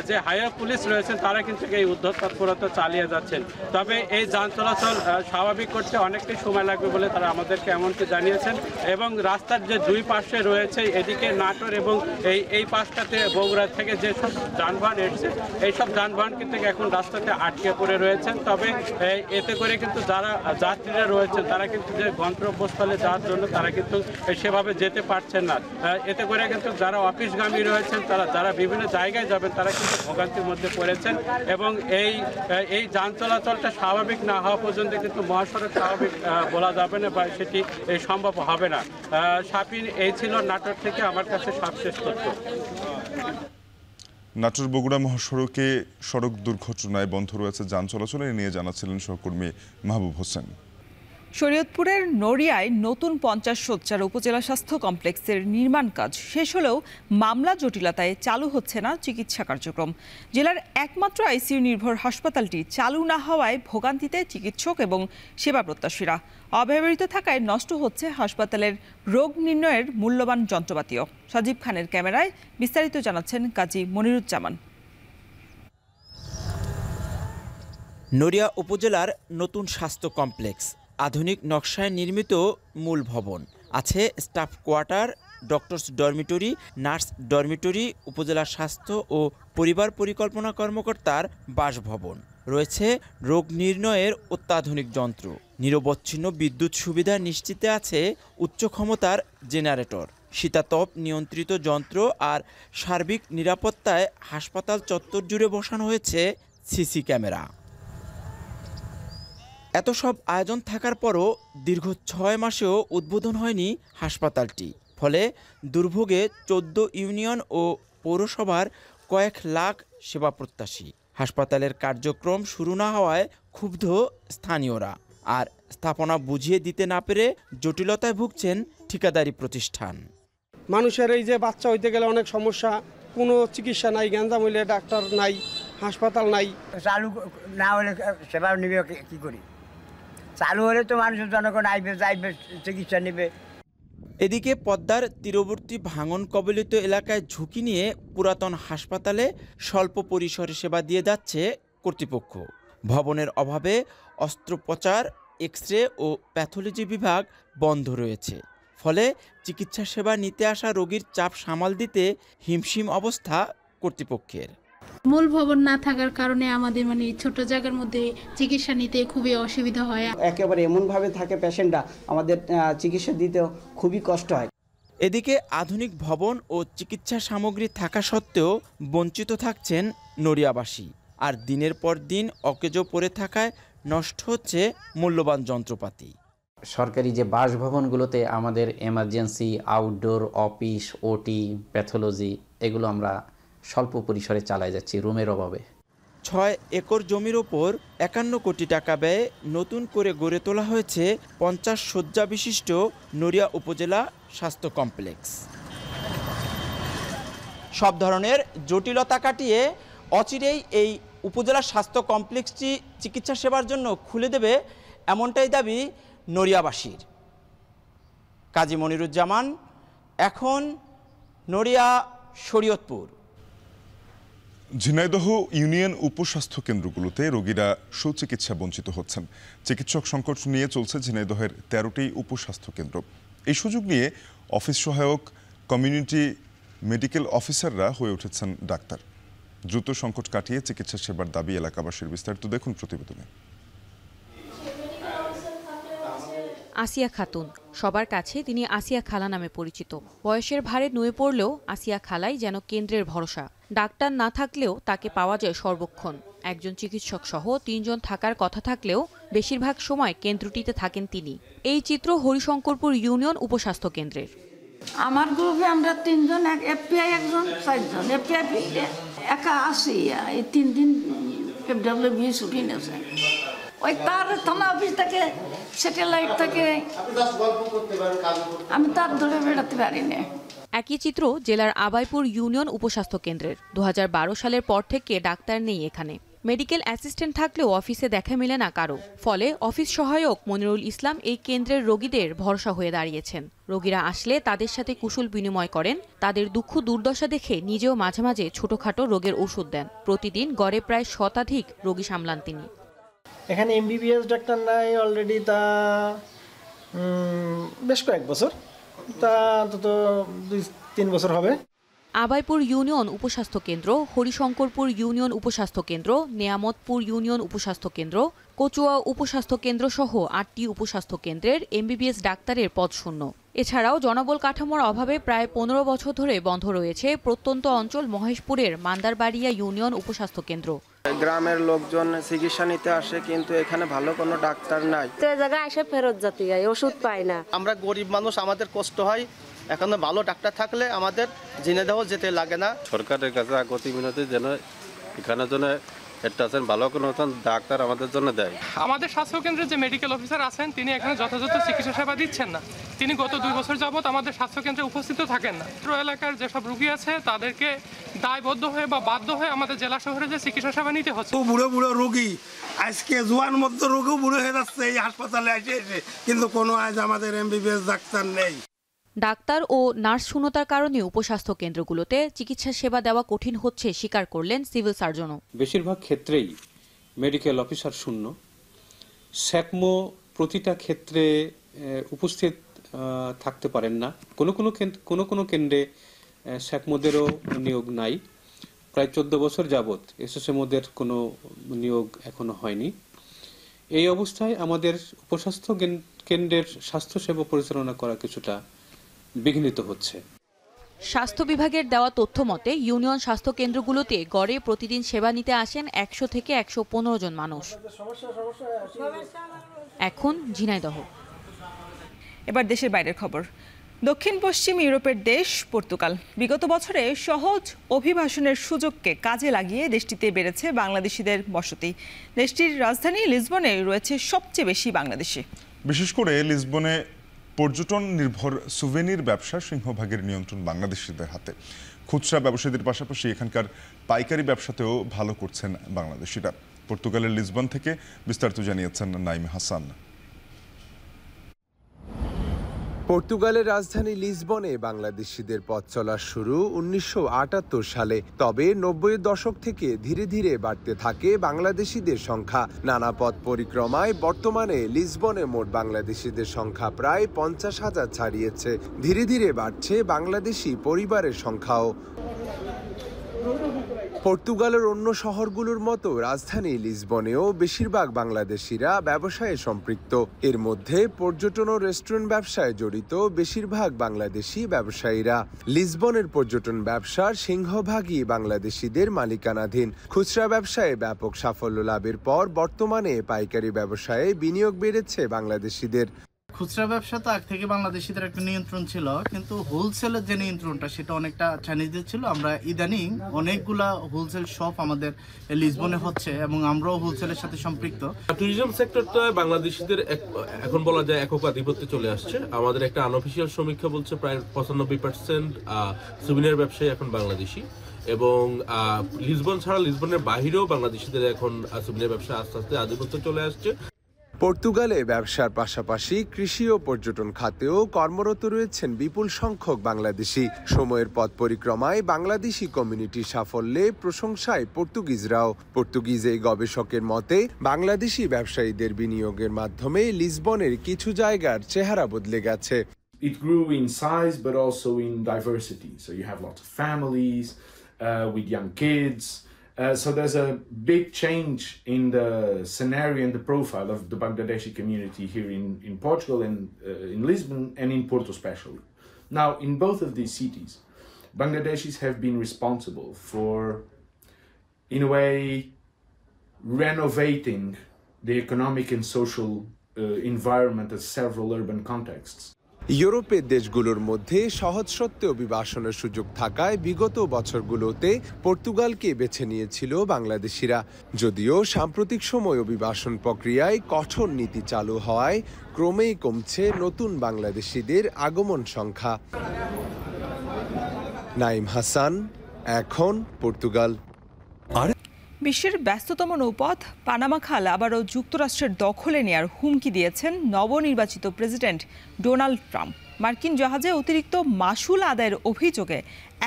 যে হাইওয়ে পুলিশ রয়েছেন তারা কিন্তু এই উদ্ধার তৎপরতা চালিয়ে যাচ্ছেন। তবে এই যান চলাচল স্বাভাবিক করতে অনেকটাই সময় লাগবে বলে তারা আমাদেরকে এমনটি জানিয়েছেন এবং রাস্তার যে দুই পাশে রয়েছে, এদিকে নাটোর এবং এই পাশটাতে বগুড়া থেকে যেসব যানবাহন এসছে, এইসব যানবাহন কিন্তু এখন রাস্তাতে আটকে পড়ে রয়েছেন। তবে এতে করে কিন্তু যারা যাত্রীরা রয়েছেন তারা কিন্তু যে গন্তব্যস্থলে যাওয়ার জন্য তারা কিন্তু সেভাবে যেতে পারছেন না। এতে করে কিন্তু যারা অফিসগামী রয়েছেন, যারা বিভিন্ন জায়গায় যাবেন, তারা কিন্তু ভোগান্তির মধ্যে পড়েছেন এবং এই যান চলাচলটা স্বাভাবিক না হওয়া পর্যন্ত কিন্তু মহাসড়ক স্বাভাবিক বলা যাবে না বা সেটি সম্ভব হবে না। শাফিন, এই ছিল নাটোর থেকে আমার কাছে সবশেষ তথ্য। নাটোর বগুড়া মহাসড়কে সড়ক দুর্ঘটনায় বন্ধ রয়েছে যান চলাচল, এ নিয়ে জানাচ্ছিলেন সহকর্মী মাহবুব হোসেন। শরীয়তপুরের নড়িয়ায় নতুন 50 শয্যার উপজেলা স্বাস্থ্য কমপ্লেক্সের নির্মাণ কাজ শেষ হলেও মামলা জটিলতায় চালু হচ্ছে না চিকিৎসা কার্যক্রম। জেলার একমাত্র আইসিইউ নির্ভর হাসপাতালটি চালু না হওয়ায় ভোগান্তিতে চিকিৎসক এবং সেবা প্রত্যাশীরা। অব্যবহৃত থাকায় নষ্ট হচ্ছে হাসপাতালের রোগ নির্ণয়ের মূল্যবান যন্ত্রপাতিও। সজীব খানের ক্যামেরায় বিস্তারিত জানাচ্ছেন কাজী মনিরুজ্জামান। নড়িয়া উপজেলার নতুন স্বাস্থ্য কমপ্লেক্স, আধুনিক নকশায় নির্মিত মূল ভবন, আছে staff quarter, doctors dormitory, nurse dormitory, উপজেলা স্বাস্থ্য ও পরিবার পরিকল্পনা কর্মকর্তার বাসভবন, রয়েছে রোগ নির্ণয়ের অত্যাধুনিক যন্ত্র, নিরবচ্ছিন্ন বিদ্যুৎ সুবিধা নিশ্চিতে আছে উচ্চ ক্ষমতার জেনারেটর, শীতাতপ নিয়ন্ত্রিত যন্ত্র আর সার্বিক নিরাপত্তায় হাসপাতাল চত্বর জুড়ে বসানো হয়েছে সিসি ক্যামেরা। এত সব আয়োজন থাকার পরও দীর্ঘ 6 মাসেও উদ্বোধন হয়নি হাসপাতালটি। ফলে দুর্ভোগে 14 ইউনিয়ন ও পৌরসভার কয়েক লাখ সেবা প্রত্যাশী। হাসপাতালের কার্যক্রম শুরু না হওয়ায় ক্ষুব্ধ স্থানীয়রা। আর স্থাপনা বুঝিয়ে দিতে না পেরে জটিলতায় ভুগছেন ঠিকাদারি প্রতিষ্ঠান। মানুষের এই যে বাচ্চা হইতে গেলে অনেক সমস্যা, কোনো চিকিৎসা নাই, গ্যাঞ্জাম হইলে ডাক্তার নাই, হাসপাতাল নাই। চালু না হলে সেবা নিবে কি করি? চালু হলে তো মানুষের জনগণ আইবে, যাইবে, চিকিৎসা নেবে। এদিকে পদ্মার তীরবর্তী ভাঙন কবলিত এলাকায় ঝুঁকি নিয়ে পুরাতন হাসপাতালে স্বল্প পরিসরে সেবা দিয়ে যাচ্ছে কর্তৃপক্ষ। ভবনের অভাবে অস্ত্রোপচার, এক্স-রে ও প্যাথোলজি বিভাগ বন্ধ রয়েছে। ফলে চিকিৎসা সেবা নিতে আসা রোগীর চাপ সামাল দিতে হিমশিম অবস্থা কর্তৃপক্ষের। মূল ভবন না থাকার কারণে আমাদের ছোট জায়গার মধ্যে চিকিৎসা নিতে খুবই অসুবিধা হয়। একেবারে এমনভাবে থাকে পেশেন্টরা, আমাদের চিকিৎসা দিতেও খুবই কষ্ট হয়। এদিকে আধুনিক ভবন ও চিকিৎসা সামগ্রী থাকা সত্ত্বেও বঞ্চিত থাকছেন নড়িয়াবাসী। আর দিনের পর দিন অকেজো পড়ে থাকায় নষ্ট হচ্ছে মূল্যবান যন্ত্রপাতি। সরকারি যে বাসভবনগুলোতে আমাদের এমার্জেন্সি, আউটডোর, অফিস, ওটি, প্যাথোলজি এগুলো আমরা স্বল্প পরিসরে চালাই যাচ্ছি রুমের অভাবে। 6 একর জমির ওপর 51 কোটি টাকা ব্যয়ে নতুন করে গড়ে তোলা হয়েছে 50 শয্যা বিশিষ্ট নড়িয়া উপজেলা স্বাস্থ্য কমপ্লেক্স। সব ধরনের জটিলতা কাটিয়ে অচিরেই এই উপজেলা স্বাস্থ্য কমপ্লেক্সটি চিকিৎসা সেবার জন্য খুলে দেবে, এমনটাই দাবি নড়িয়াবাসীর। কাজী মনিরুজ্জামান, এখন নড়িয়া শরীয়তপুর। ঝিনাইদহ ইউনিয়ন উপস্বাস্থ্য কেন্দ্রগুলোতে রোগীরা সুচিকিৎসা বঞ্চিত হচ্ছেন। চিকিৎসক সংকট নিয়ে চলছে ঝিনাইদহের 13টি উপস্বাস্থ্য কেন্দ্র। এই সুযোগ নিয়ে অফিস সহায়ক, কমিউনিটি মেডিকেল অফিসাররা হয়ে উঠেছেন ডাক্তার। দ্রুত সংকট কাটিয়ে চিকিৎসা সেবার দাবি এলাকাবাসীর। বিস্তারিত দেখুন প্রতিবেদনে। আসিয়া খাতুন, সবার কাছে তিনি আসিয়া খালা নামে পরিচিত। বয়সের ভারে নুয়ে পড়লেও আসিয়া খালাই যেন কেন্দ্রের ভরসা। ডাক্তার না থাকলেও তাকে পাওয়া যায় সর্বক্ষণ। একজন চিকিৎসক সহ 3 জন থাকার কথা থাকলেও বেশিরভাগ সময় কেন্দ্রটিতে থাকেন তিনি। এই চিত্র হরিশঙ্করপুর ইউনিয়ন উপস্বাস্থ্য কেন্দ্রের। আমার গ্রুপে আমরা 3 জন, এফপিআই 1 জন, 4 জন। এফপিআই একা আসি, এই 3 দিন এফডব্লিউ ছুটি নেছে। ওই তার থানা অফিস থেকে, স্যাটেলাইট থেকে আমি তার ধরে বেড়াতে পারি না। একই চিত্র জেলার আবাইপুর ইউনিয়ন উপস্বাস্থ্য কেন্দ্রের। 2012 সালের পর থেকে ডাক্তার নেই এখানে। মেডিকেল অ্যাসিস্ট্যান্ট থাকলেও অফিসে দেখা মেলে না কারো। ফলে অফিস সহায়ক মনিরুল ইসলাম এই কেন্দ্রের রোগীদের ভরসা হয়ে দাঁড়িয়েছেন। রোগীরা আসলে তাদের সাথে কুশল বিনিময় করেন, তাদের দুঃখ দুর্দশা দেখে নিজেও মাঝে মাঝে ছোটখাটো রোগের ওষুধ দেন। প্রতিদিন গড়ে প্রায় 100 শতাধিক রোগী সামলান তিনি। এখানে এমবিবিএস ডাক্তার নাই অলরেডি, তা বেশ কয়েক বছর, তা অন্তত 2-3 বছর হবে। আবাইপুর ইউনিয়ন উপস্বাস্থ্য কেন্দ্র, হরিশঙ্করপুর ইউনিয়ন উপস্বাস্থ্য কেন্দ্র, নেয়ামতপুর ইউনিয়ন উপস্বাস্থ্য কেন্দ্র, কচুয়া উপস্বাস্থ্য কেন্দ্র সহ 8টি উপস্বাস্থ্য কেন্দ্রের এমবিবিএস ডাক্তারের পদ শূন্য। এছাড়াও জনবল কাঠামোর অভাবে প্রায় 15 বছর ধরে বন্ধ রয়েছে প্রত্যন্ত অঞ্চল মহেশপুরের মান্দারবাড়িয়া ইউনিয়ন উপস্বাস্থ্য কেন্দ্র। গ্রামের লোকজন চিকিৎসা নিতে আসে, কিন্তু এখানে ভালো কোনো ডাক্তার নাই। জায়গায় এসে ফেরত যেতে হয়, ওষুধ পাই না। আমরা গরিব মানুষ, আমাদের কষ্ট হয়। এখন ভালো ডাক্তার থাকলে আমাদের ঝিনাইদহ যেতে লাগে না। সরকারের কাছে আগতি মিনতি যেন এখানে জন্য একটা আছেন ভালো কোনো ডাক্তার আমাদের জন্য দেয়। আমাদের স্বাস্থ্য কেন্দ্রে যে মেডিকেল অফিসার আছেন তিনি এখানে যথাযথ চিকিৎসা সেবা দিচ্ছেন না। তিনি গত 2 বছর যাবত আমাদের স্বাস্থ্য কেন্দ্রে উপস্থিত থাকেন না। এলাকার যেসব রোগী আছে তাদেরকে দায়বদ্ধ হয়ে বা বাধ্য হয়ে আমাদের জেলা শহরে যে চিকিৎসা সেবা নিতে হচ্ছে। বুড়ো বুড়ো রোগী আজকে জোয়ান মধ্যে রোগীও বুড়ো হয়ে যাচ্ছে এই হাসপাতালে এসে, কিন্তু কোনো আজ আমাদের এমবিবিএস ডাক্তার নেই। ডাক্তার ও নার্স শূন্যতার কারণে উপস্বাস্থ্য কেন্দ্রগুলোতে চিকিৎসা সেবা দেওয়া কঠিন হচ্ছে স্বীকার করলেন সিভিল সার্জনও। বেশিরভাগ ক্ষেত্রেই মেডিকেল অফিসার শূন্য। স্যাকমো প্রতিটা ক্ষেত্রে উপস্থিত থাকতে পারেন না। কোনো কোনো কেন্দ্রে স্যাকমোদেরও নিয়োগ নাই। প্রায় 14 বছর যাবৎ এসএসএমওদের কোনো নিয়োগ এখনো হয়নি। এই অবস্থায় আমাদের উপস্বাস্থ্য কেন্দ্রের স্বাস্থ্যসেবা পরিচালনা করা কিছুটা বিঘ্নিত হচ্ছে। স্বাস্থ্য বিভাগের দেওয়া তথ্য মতে ইউনিয়ন স্বাস্থ্য কেন্দ্রগুলোতে গড়ে প্রতিদিন সেবা নিতে আসেন 100 থেকে 115 জন মানুষ। এখন ঝিনাইদহ। এবার দেশের বাইরের খবর। দক্ষিণ পশ্চিম ইউরোপের দেশ পর্তুগাল বিগত বছরে সহজ অভিবাসনের সুযোগকে কাজে লাগিয়ে দেশটিতে বেড়েছে বাংলাদেশিদের বসতি। দেশটির রাজধানী লিসবনে রয়েছে সবচেয়ে বেশি বাংলাদেশি। বিশেষ করে লিসবনে পর্যটন নির্ভর সুভেনির ব্যবসা সিংহভাগের নিয়ন্ত্রণ বাংলাদেশিদের হাতে। খুচরা ব্যবসায়ীদের পাশাপাশি এখানকার পাইকারি ব্যবসাতেও ভালো করছেন বাংলাদেশিরা। পর্তুগালের লিসবন থেকে বিস্তারিত জানিয়েছেন নাইম হাসান। পর্তুগালের রাজধানী লিসবনে বাংলাদেশিদের পথ চলা শুরু 1978 সালে। তবে 90-এর দশক থেকে ধীরে ধীরে বাড়তে থাকে বাংলাদেশিদের সংখ্যা। নানা পথ পরিক্রমায় বর্তমানে লিসবনে মোট বাংলাদেশিদের সংখ্যা প্রায় 50,000 ছাড়িয়েছে। ধীরে ধীরে বাড়ছে বাংলাদেশি পরিবারের সংখ্যাও। পর্তুগালের অন্য শহরগুলোর মতো রাজধানী লিসবনেও বেশিরভাগ বাংলাদেশিরা ব্যবসায়ে সম্পৃক্ত। এর মধ্যে পর্যটন ও রেস্টুরেন্ট ব্যবসায় জড়িত বেশিরভাগ বাংলাদেশি ব্যবসায়ীরা। লিসবনের পর্যটন ব্যবসার সিংহভাগই বাংলাদেশিদের মালিকানাধীন। খুচরা ব্যবসায়ে ব্যাপক সাফল্য লাভের পর বর্তমানে পাইকারি ব্যবসায়ে বিনিয়োগ বেড়েছে বাংলাদেশিদের। খুচরা ব্যবসা তো আগ থেকে বাংলাদেশিদের একটা নিয়ন্ত্রণ ছিল, কিন্তু হোলসেলের যে নিয়ন্ত্রণটা সেটা অনেকটা চাইনিজদের ছিল। আমরা ইদানিং অনেকগুলা হোলসেল শপ আমাদের লিসবনে হচ্ছে এবং আমরাও হোলসেলের সাথে সম্পৃক্ত। ট্যুরিজম সেক্টরটা বাংলাদেশিদের এখন বলা যায় একক আধিপত্যে চলে আসছে। আমাদের একটা আনঅফিসিয়াল সমীক্ষা বলছে প্রায় 95% সুভিনিয়ার ব্যবসায়ী এখন বাংলাদেশি, এবং লিসবন ছাড়া লিসবনের বাহিরেও বাংলাদেশিদের এখন সুভিনিয়ার ব্যবসা আস্তে আস্তে আধিপত্য চলে আসছে। পর্তুগালে ব্যবসার পাশাপাশি কৃষি ও পর্যটন খাতেও কর্মরত রয়েছেন বিপুল সংখ্যক বাংলাদেশি। সময়ের পথ পরিক্রমায় বাংলাদেশি কমিউনিটির সাফল্যে প্রশংসায় পর্তুগিজরাও। পর্তুগিজ এই গবেষকের মতে বাংলাদেশি ব্যবসায়ীদের বিনিয়োগের মাধ্যমে লিসবনের কিছু জায়গার চেহারা বদলে গেছে। It grew in size but also in diversity. So you have lots of families with young kids. So there's a big change in the scenario and the profile of the Bangladeshi community here in Portugal and in Lisbon and in Porto especially. Now, in both of these cities, Bangladeshis have been responsible for, in a way, renovating the economic and social environment of several urban contexts. ইউরোপের দেশগুলোর মধ্যে সহজসত্ত্বে অভিবাসনের সুযোগ থাকায় বিগত বছরগুলোতে পর্তুগালকে বেছে নিয়েছিল বাংলাদেশিরা। যদিও সাম্প্রতিক সময় অভিবাসন প্রক্রিয়ায় কঠোর নীতি চালু হওয়ায় ক্রমেই কমছে নতুন বাংলাদেশিদের আগমন সংখ্যা। নাইম হাসান, এখন পর্তুগাল। বিশ্বের ব্যস্ততম নৌপথ পানামা খাল আবারও যুক্তরাষ্ট্রের দখলে নেয়ার হুমকি দিয়েছেন নবনির্বাচিত প্রেসিডেন্ট ডোনাল্ড ট্রাম্প। মার্কিন জাহাজে অতিরিক্ত মাশুল আদায়ের অভিযোগে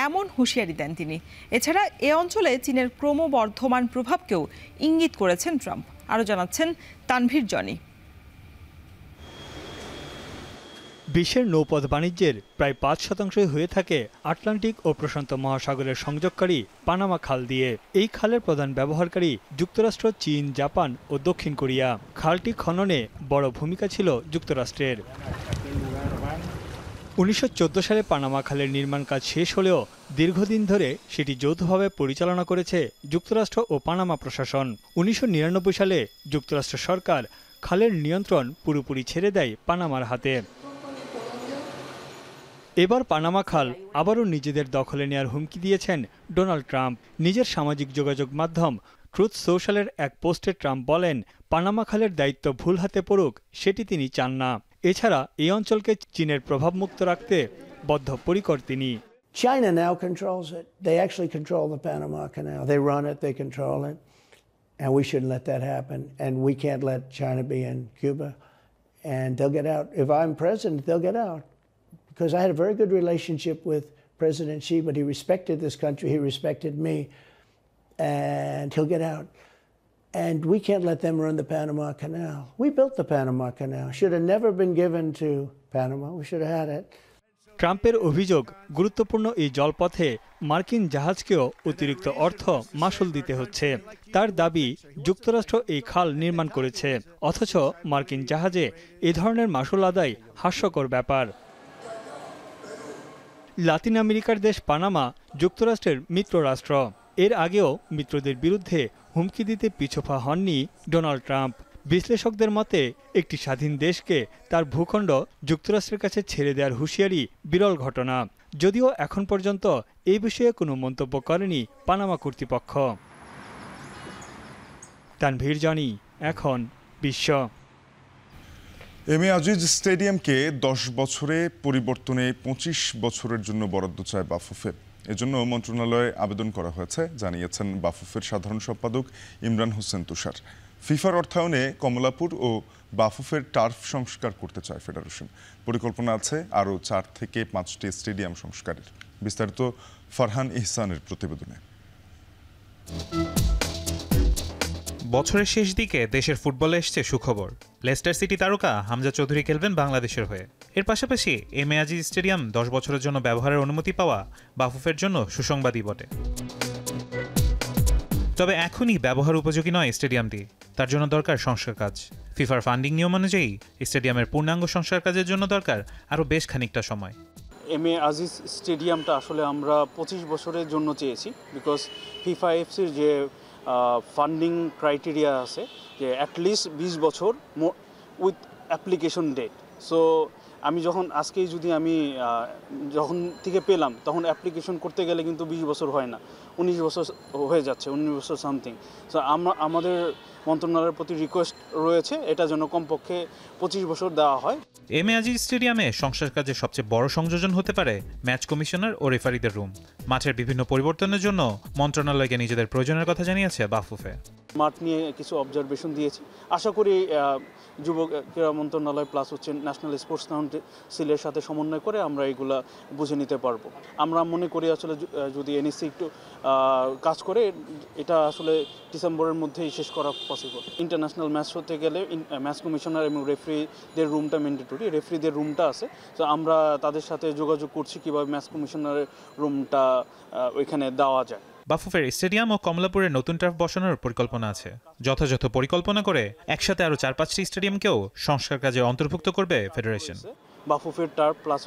এমন হুঁশিয়ারি দেন তিনি। এছাড়া এ অঞ্চলে চীনের ক্রমবর্ধমান প্রভাবকেও ইঙ্গিত করেছেন ট্রাম্প। আরও জানাচ্ছেন তানভীর জনি। বিশ্বের নৌপথ বাণিজ্যের প্রায় ৫% হয়ে থাকে আটলান্টিক ও প্রশান্ত মহাসাগরের সংযোগকারী পানামা খাল দিয়ে। এই খালের প্রধান ব্যবহারকারী যুক্তরাষ্ট্র, চীন, জাপান ও দক্ষিণ কোরিয়া। খালটি খননে বড় ভূমিকা ছিল যুক্তরাষ্ট্রের। 1914 সালে পানামা খালের নির্মাণ কাজ শেষ হলেও দীর্ঘদিন ধরে সেটি যৌথভাবে পরিচালনা করেছে যুক্তরাষ্ট্র ও পানামা প্রশাসন। 1999 সালে যুক্তরাষ্ট্র সরকার খালের নিয়ন্ত্রণ পুরোপুরি ছেড়ে দেয় পানামার হাতে। এবার পানামা খাল আবারও নিজেদের দখলে নেয়ার হুমকি দিয়েছেন ডোনাল্ড ট্রাম্প। নিজের সামাজিক যোগাযোগ মাধ্যম ট্রুথ সোশ্যালের এক পোস্টে ট্রাম্প বলেন, পানামা খালের দায়িত্ব ভুল হাতে পড়ুক সেটি তিনি চান না। এছাড়া এই অঞ্চলকে চীনের প্রভাবমুক্ত রাখতে বদ্ধপরিকর তিনি। China now controls it. They actually control the Panama Canal. They run it, they control it. And we shouldn't let that happen. And we can't let China be in Cuba. And they'll get out. If I'm president, they'll get out. Because I had a very good relationship with President Xi, but he respected this country, he respected me, and he'll get out. And we can't let them run the Panama Canal. We built the Panama Canal. Should have never been given to Panama. We should have had it. ট্রাম্পের অভিযোগ, গুরুত্বপূর্ণ এই জলপথে মার্কিন জাহাজকেও অতিরিক্ত অর্থ মাশুল দিতে হচ্ছে। তার দাবি, যুক্তরাষ্ট্র এই খাল নির্মাণ করেছে, অথচ মার্কিন জাহাজে এ ধরনের মাশুল আদায় হাস্যকর ব্যাপার। লাতিন আমেরিকার দেশ পানামা যুক্তরাষ্ট্রের মিত্র রাষ্ট্র। এর আগেও মিত্রদের বিরুদ্ধে হুমকি দিতে পিছপা হননি ডোনাল্ড ট্রাম্প। বিশ্লেষকদের মতে একটি স্বাধীন দেশকে তার ভূখণ্ড যুক্তরাষ্ট্রের কাছে ছেড়ে দেওয়ার হুঁশিয়ারি বিরল ঘটনা, যদিও এখন পর্যন্ত এই বিষয়ে কোনো মন্তব্য করেনি পানামা কর্তৃপক্ষ। তানভীর জনি, এখন বিশ্ব। এম এ আজিজ স্টেডিয়ামকে 10 বছরে পরিবর্তনে 25 বছরের জন্য বরাদ্দ চায় বাফুফে। এজন্য মন্ত্রণালয়ে আবেদন করা হয়েছে, জানিয়েছেন বাফুফের সাধারণ সম্পাদক ইমরান হোসেন তুষার। ফিফার অর্থায়নে কমলাপুর ও বাফুফের টার্ফ সংস্কার করতে চায় ফেডারেশন। পরিকল্পনা আছে আরও 4 থেকে 5টি স্টেডিয়াম সংস্কারের। বিস্তারিত ফারহান ইহসানের প্রতিবেদনে। বছরের শেষ দিকে দেশের ফুটবলে এসছে সুখবর। লেস্টার সিটি তারকা হামজা চৌধুরী খেলবেন বাংলাদেশের হয়ে। এর পাশাপাশি এম এ আজিজ স্টেডিয়াম 10 বছরের জন্য ব্যবহারের অনুমতি পাওয়া বাফুফের জন্য সুসংবাদই বটে। তবে এখনই ব্যবহার উপযোগী নয় স্টেডিয়ামটি, তার জন্য দরকার সংস্কার কাজ। ফিফার ফান্ডিং নিয়ম অনুযায়ী স্টেডিয়ামের পূর্ণাঙ্গ সংস্কার কাজের জন্য দরকার আরও বেশ খানিকটা সময়। এম এ আজিজ স্টেডিয়ামটা আসলে আমরা 25 বছরের জন্য চেয়েছি, বিকজ ফিফা এফসির যে ফান্ডিং ক্রাইটেরিয়া আছে যে অ্যাটলিস্ট 20 বছর উইথ অ্যাপ্লিকেশন ডেট। সো আমি যখন থেকে পেলাম তখন অ্যাপ্লিকেশন করতে গেলে কিন্তু 20 বছর হয় না, 19 বছর হয়ে যাচ্ছে, 19 বছর সামথিং। সো আমাদের মন্ত্রণালয়ের প্রতি রিকোয়েস্ট রয়েছে এটা যেন কমপক্ষে 25 বছর দেওয়া হয়। এম এ আজিজ স্টেডিয়ামে সংস্কার কাজে সবচেয়ে বড় সংযোজন হতে পারে ম্যাচ কমিশনার ও রেফারিদের রুম। মাঠের বিভিন্ন পরিবর্তনের জন্য মন্ত্রণালয়কে নিজেদের প্রয়োজনের কথা জানিয়েছে বাফুফে। মাঠ নিয়ে কিছু অবজারভেশন দিয়েছি, আশা করি যুব ক্রীড়া মন্ত্রণালয় প্লাস ন্যাশনাল স্পোর্টস কাউন্সিলের সাথে সমন্বয় করে আমরা এগুলা বুঝে নিতে পারবো। আমরা মনে করি আসলে যদি এনএসসি একটু কাজ করে এটা আসলে ডিসেম্বরের মধ্যেই শেষ করা পসিবল। ইন্টারন্যাশনাল ম্যাচ হতে গেলে ম্যাচ কমিশনার এবং রেফারিদের রুমটা ম্যান্ডেটরি, রেফারিদের রুমটা আছে। তো আমরা তাদের সাথে যোগাযোগ করছি কিভাবে ম্যাচ কমিশনারের রুমটা ওইখানে দেওয়া যায়। বাফুফের স্টেডিয়াম ও কমলাপুরের নতুন টার্ফ বসানোর পরিকল্পনা আছে। যথাযথ পরিকল্পনা করে একসাথে আরও 4-5টি স্টেডিয়ামকেও সংস্কার কাজে অন্তর্ভুক্ত করবে ফেডারেশন। বাফুফের টার্ফ প্লাস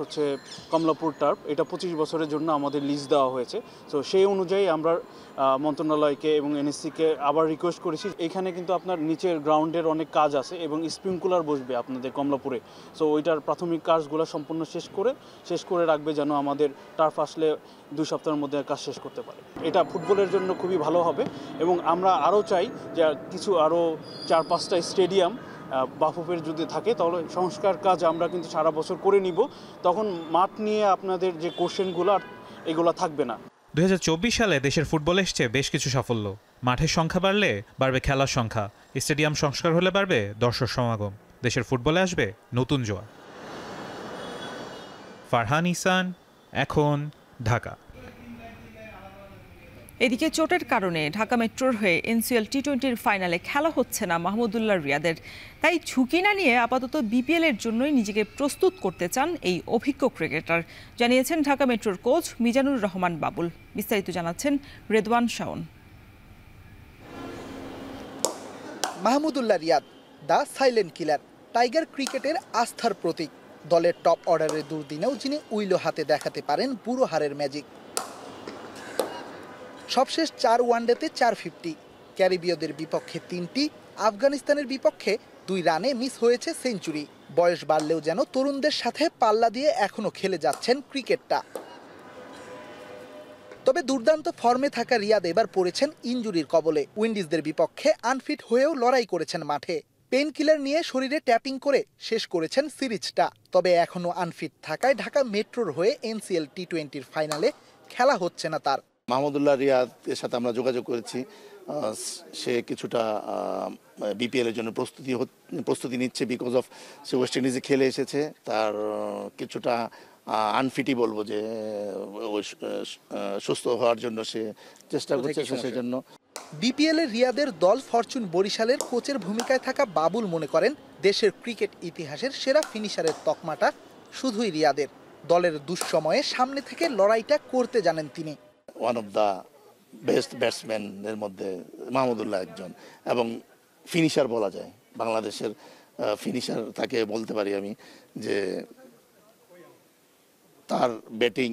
কমলাপুর টার্ফ এটা 25 বছরের জন্য আমাদের লিজ দেওয়া হয়েছে। তো সেই অনুযায়ী আমরা মন্ত্রণালয়কে এবং এনএসসিকে আবার রিকোয়েস্ট করেছি। এখানে কিন্তু আপনার নিচের গ্রাউন্ডের অনেক কাজ আছে এবং স্প্রিংকুলার বসবে আপনাদের কমলাপুরে। সো ওইটার প্রাথমিক কাজগুলো সম্পূর্ণ শেষ করে রাখবে যেন আমাদের টার্ফ আসলে 2 সপ্তাহের মধ্যে কাজ শেষ করতে পারে। এটা ফুটবলের জন্য খুবই ভালো হবে এবং আমরা আরও চাই যে কিছু আরও 4-5টা স্টেডিয়াম বাফুফের যদি থাকে তাহলে সংস্কার কাজ আমরা কিন্তু সারা বছর করে নিব, তখন মাঠ নিয়ে আপনাদের যে কোশ্চেনগুলো এগুলো থাকবে না। 2024 সালে দেশের ফুটবলে এসছে বেশ কিছু সাফল্য। মাঠের সংখ্যা বাড়লে বাড়বে খেলার সংখ্যা, স্টেডিয়াম সংস্কার হলে বাড়বে দর্শক সমাগম, দেশের ফুটবলে আসবে নতুন জোয়ার। ফারহান ইহসান, এখন, ঢাকা। এদিকে চোটের কারণে ঢাকা মেট্রোর হয়ে এনসিএল টি20 ফাইনালে খেলা হচ্ছে না মাহমুদুল্লাহ রিয়াদের। তাই ঝুঁকি না নিয়ে আপাতত বিপিএল এর জন্যই নিজেকে প্রস্তুত করতে চান এই অভিজ্ঞ ক্রিকেটার, জানিয়েছেন ঢাকা মেট্রোর কোচ মিজানুর রহমান বাবুল। বিস্তারিত জানাচ্ছেন Redwan Shawon. Mahmudullah Riyad the silent killer, tiger ক্রিকেটের আস্থার প্রতীক। দলের টপ অর্ডারের দুর্দিনেও যিনি উইলো হাতে দেখাতে পারেন বুড়ো হারের ম্যাজিক। সবশেষ 4 ওয়ানডেতে 450, ক্যারিবীয়দের বিপক্ষে 3টি, আফগানিস্তানের বিপক্ষে 2 রানে মিস হয়েছে সেঞ্চুরি। বয়স বাড়লেও যেন তরুণদের সাথে পাল্লা দিয়ে এখনো খেলে যাচ্ছেন ক্রিকেটটা। তবে দুর্দান্ত ফর্মে থাকা রিয়াদ এবার পড়েছেন ইনজুরির কবলে। উইন্ডিজদের বিপক্ষে আনফিট হয়েও লড়াই করেছেন মাঠে। পেন কিলার নিয়ে শরীরে ট্যাপিং করে শেষ করেছেন সিরিজটা। তবে এখনো আনফিট থাকায় ঢাকা মেট্রোর হয়ে এনসিএল টি20 ফাইনালে খেলা হচ্ছে না তার। মাহমুদুল্লাহ রিয়াদের সাথে আমরা যোগাযোগ করেছি, সে কিছুটা বিপিএল এর জন্য প্রস্তুতি নিচ্ছে, বিকজ অফ সে ওয়েস্ট ইন্ডিজে খেলে এসেছে। তার কিছুটা আনফিটই বলবো, যে সুস্থ হওয়ার জন্য সে চেষ্টা করছে। সেজন্য বিপিএল এর রিয়াদের দল ফরচুন বরিশালের কোচের ভূমিকায় থাকা বাবুল মনে করেন দেশের ক্রিকেট ইতিহাসের সেরা ফিনিশারের তকমাটা শুধুই রিয়াদের। দলের দুঃসময়ে সামনে থেকে লড়াইটা করতে জানেন তিনি। ওয়ান অফ দ্য বেস্ট ব্যাটসম্যানের মধ্যে মাহমুদুল্লাহ একজন, এবং ফিনিশার বলা যায়, বাংলাদেশের ফিনিশার তাকে বলতে পারি আমি, যে তার ব্যাটিং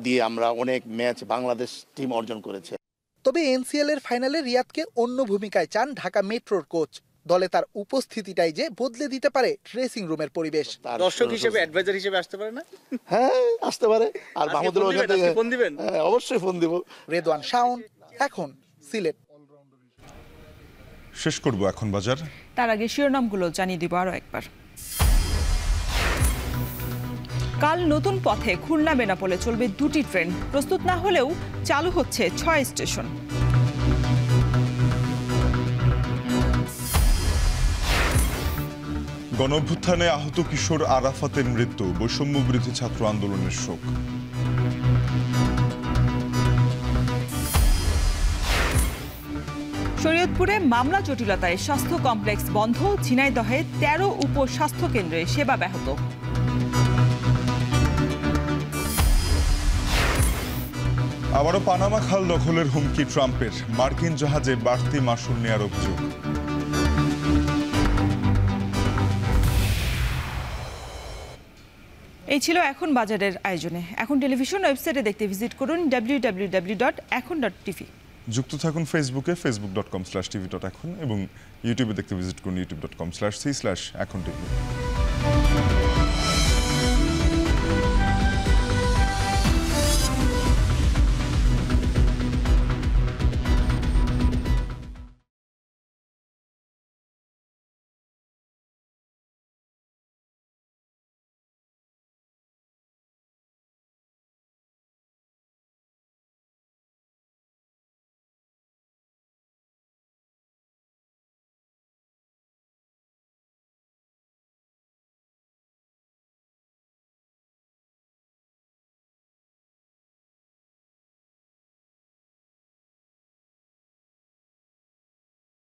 দিয়ে আমরা অনেক ম্যাচ বাংলাদেশ টিম অর্জন করেছে। তবে এনসিএল এর ফাইনালে রিয়াদকে অন্য ভূমিকায় চান ঢাকা মেট্রোর কোচ। দলে তার উপস্থিতিটাই যে বদলে দিতে পারে ড্রেসিং রুমের পরিবেশ। দর্শক হিসেবে অ্যাডভাইজার হিসেবে আসতে পারে না? হ্যাঁ আসতে পারে। আর মাহমুদুল ফোন দিবেন? অবশ্যই ফোন দিব। রেদওয়ান শাওন, এখন সিলেট। শেষ করব এখন বাজার। তার আগে শিরোনামগুলো জানিয়ে দিব আরো একবার। কাল নতুন পথে খুলনা বেনাপোলে চলবে 2টি ট্রেন। প্রস্তুত না হলেও চালু হচ্ছে 6 স্টেশন। গণঅভ্যুত্থানে আহত কিশোর আরাফাতের মৃত্যু, বৈষম্য বিরোধী ছাত্র আন্দোলনের শোক। শরীয়তপুরে মামলা জটিলতায় স্বাস্থ্য কমপ্লেক্স বন্ধ, ঝিনাইদহে 13 উপস্বাস্থ্য কেন্দ্রে সেবা ব্যাহত। আবারও পানামা খাল দখলের হুমকি ট্রাম্পের, মার্কিন জাহাজে বাড়তি মাশুল নেওয়ার অভিযোগ। এই ছিল এখন বাজারের আয়োজনে। এখন টেলিভিশন ওয়েবসাইটে দেখতে ভিজিট করুন www.এখন.tv। যুক্ত থাকুন ফেসবুকে facebook.com/tv.এখন এবং ইউটিউবে দেখতে ভিজিট করুন youtube.com/c/এখন tv।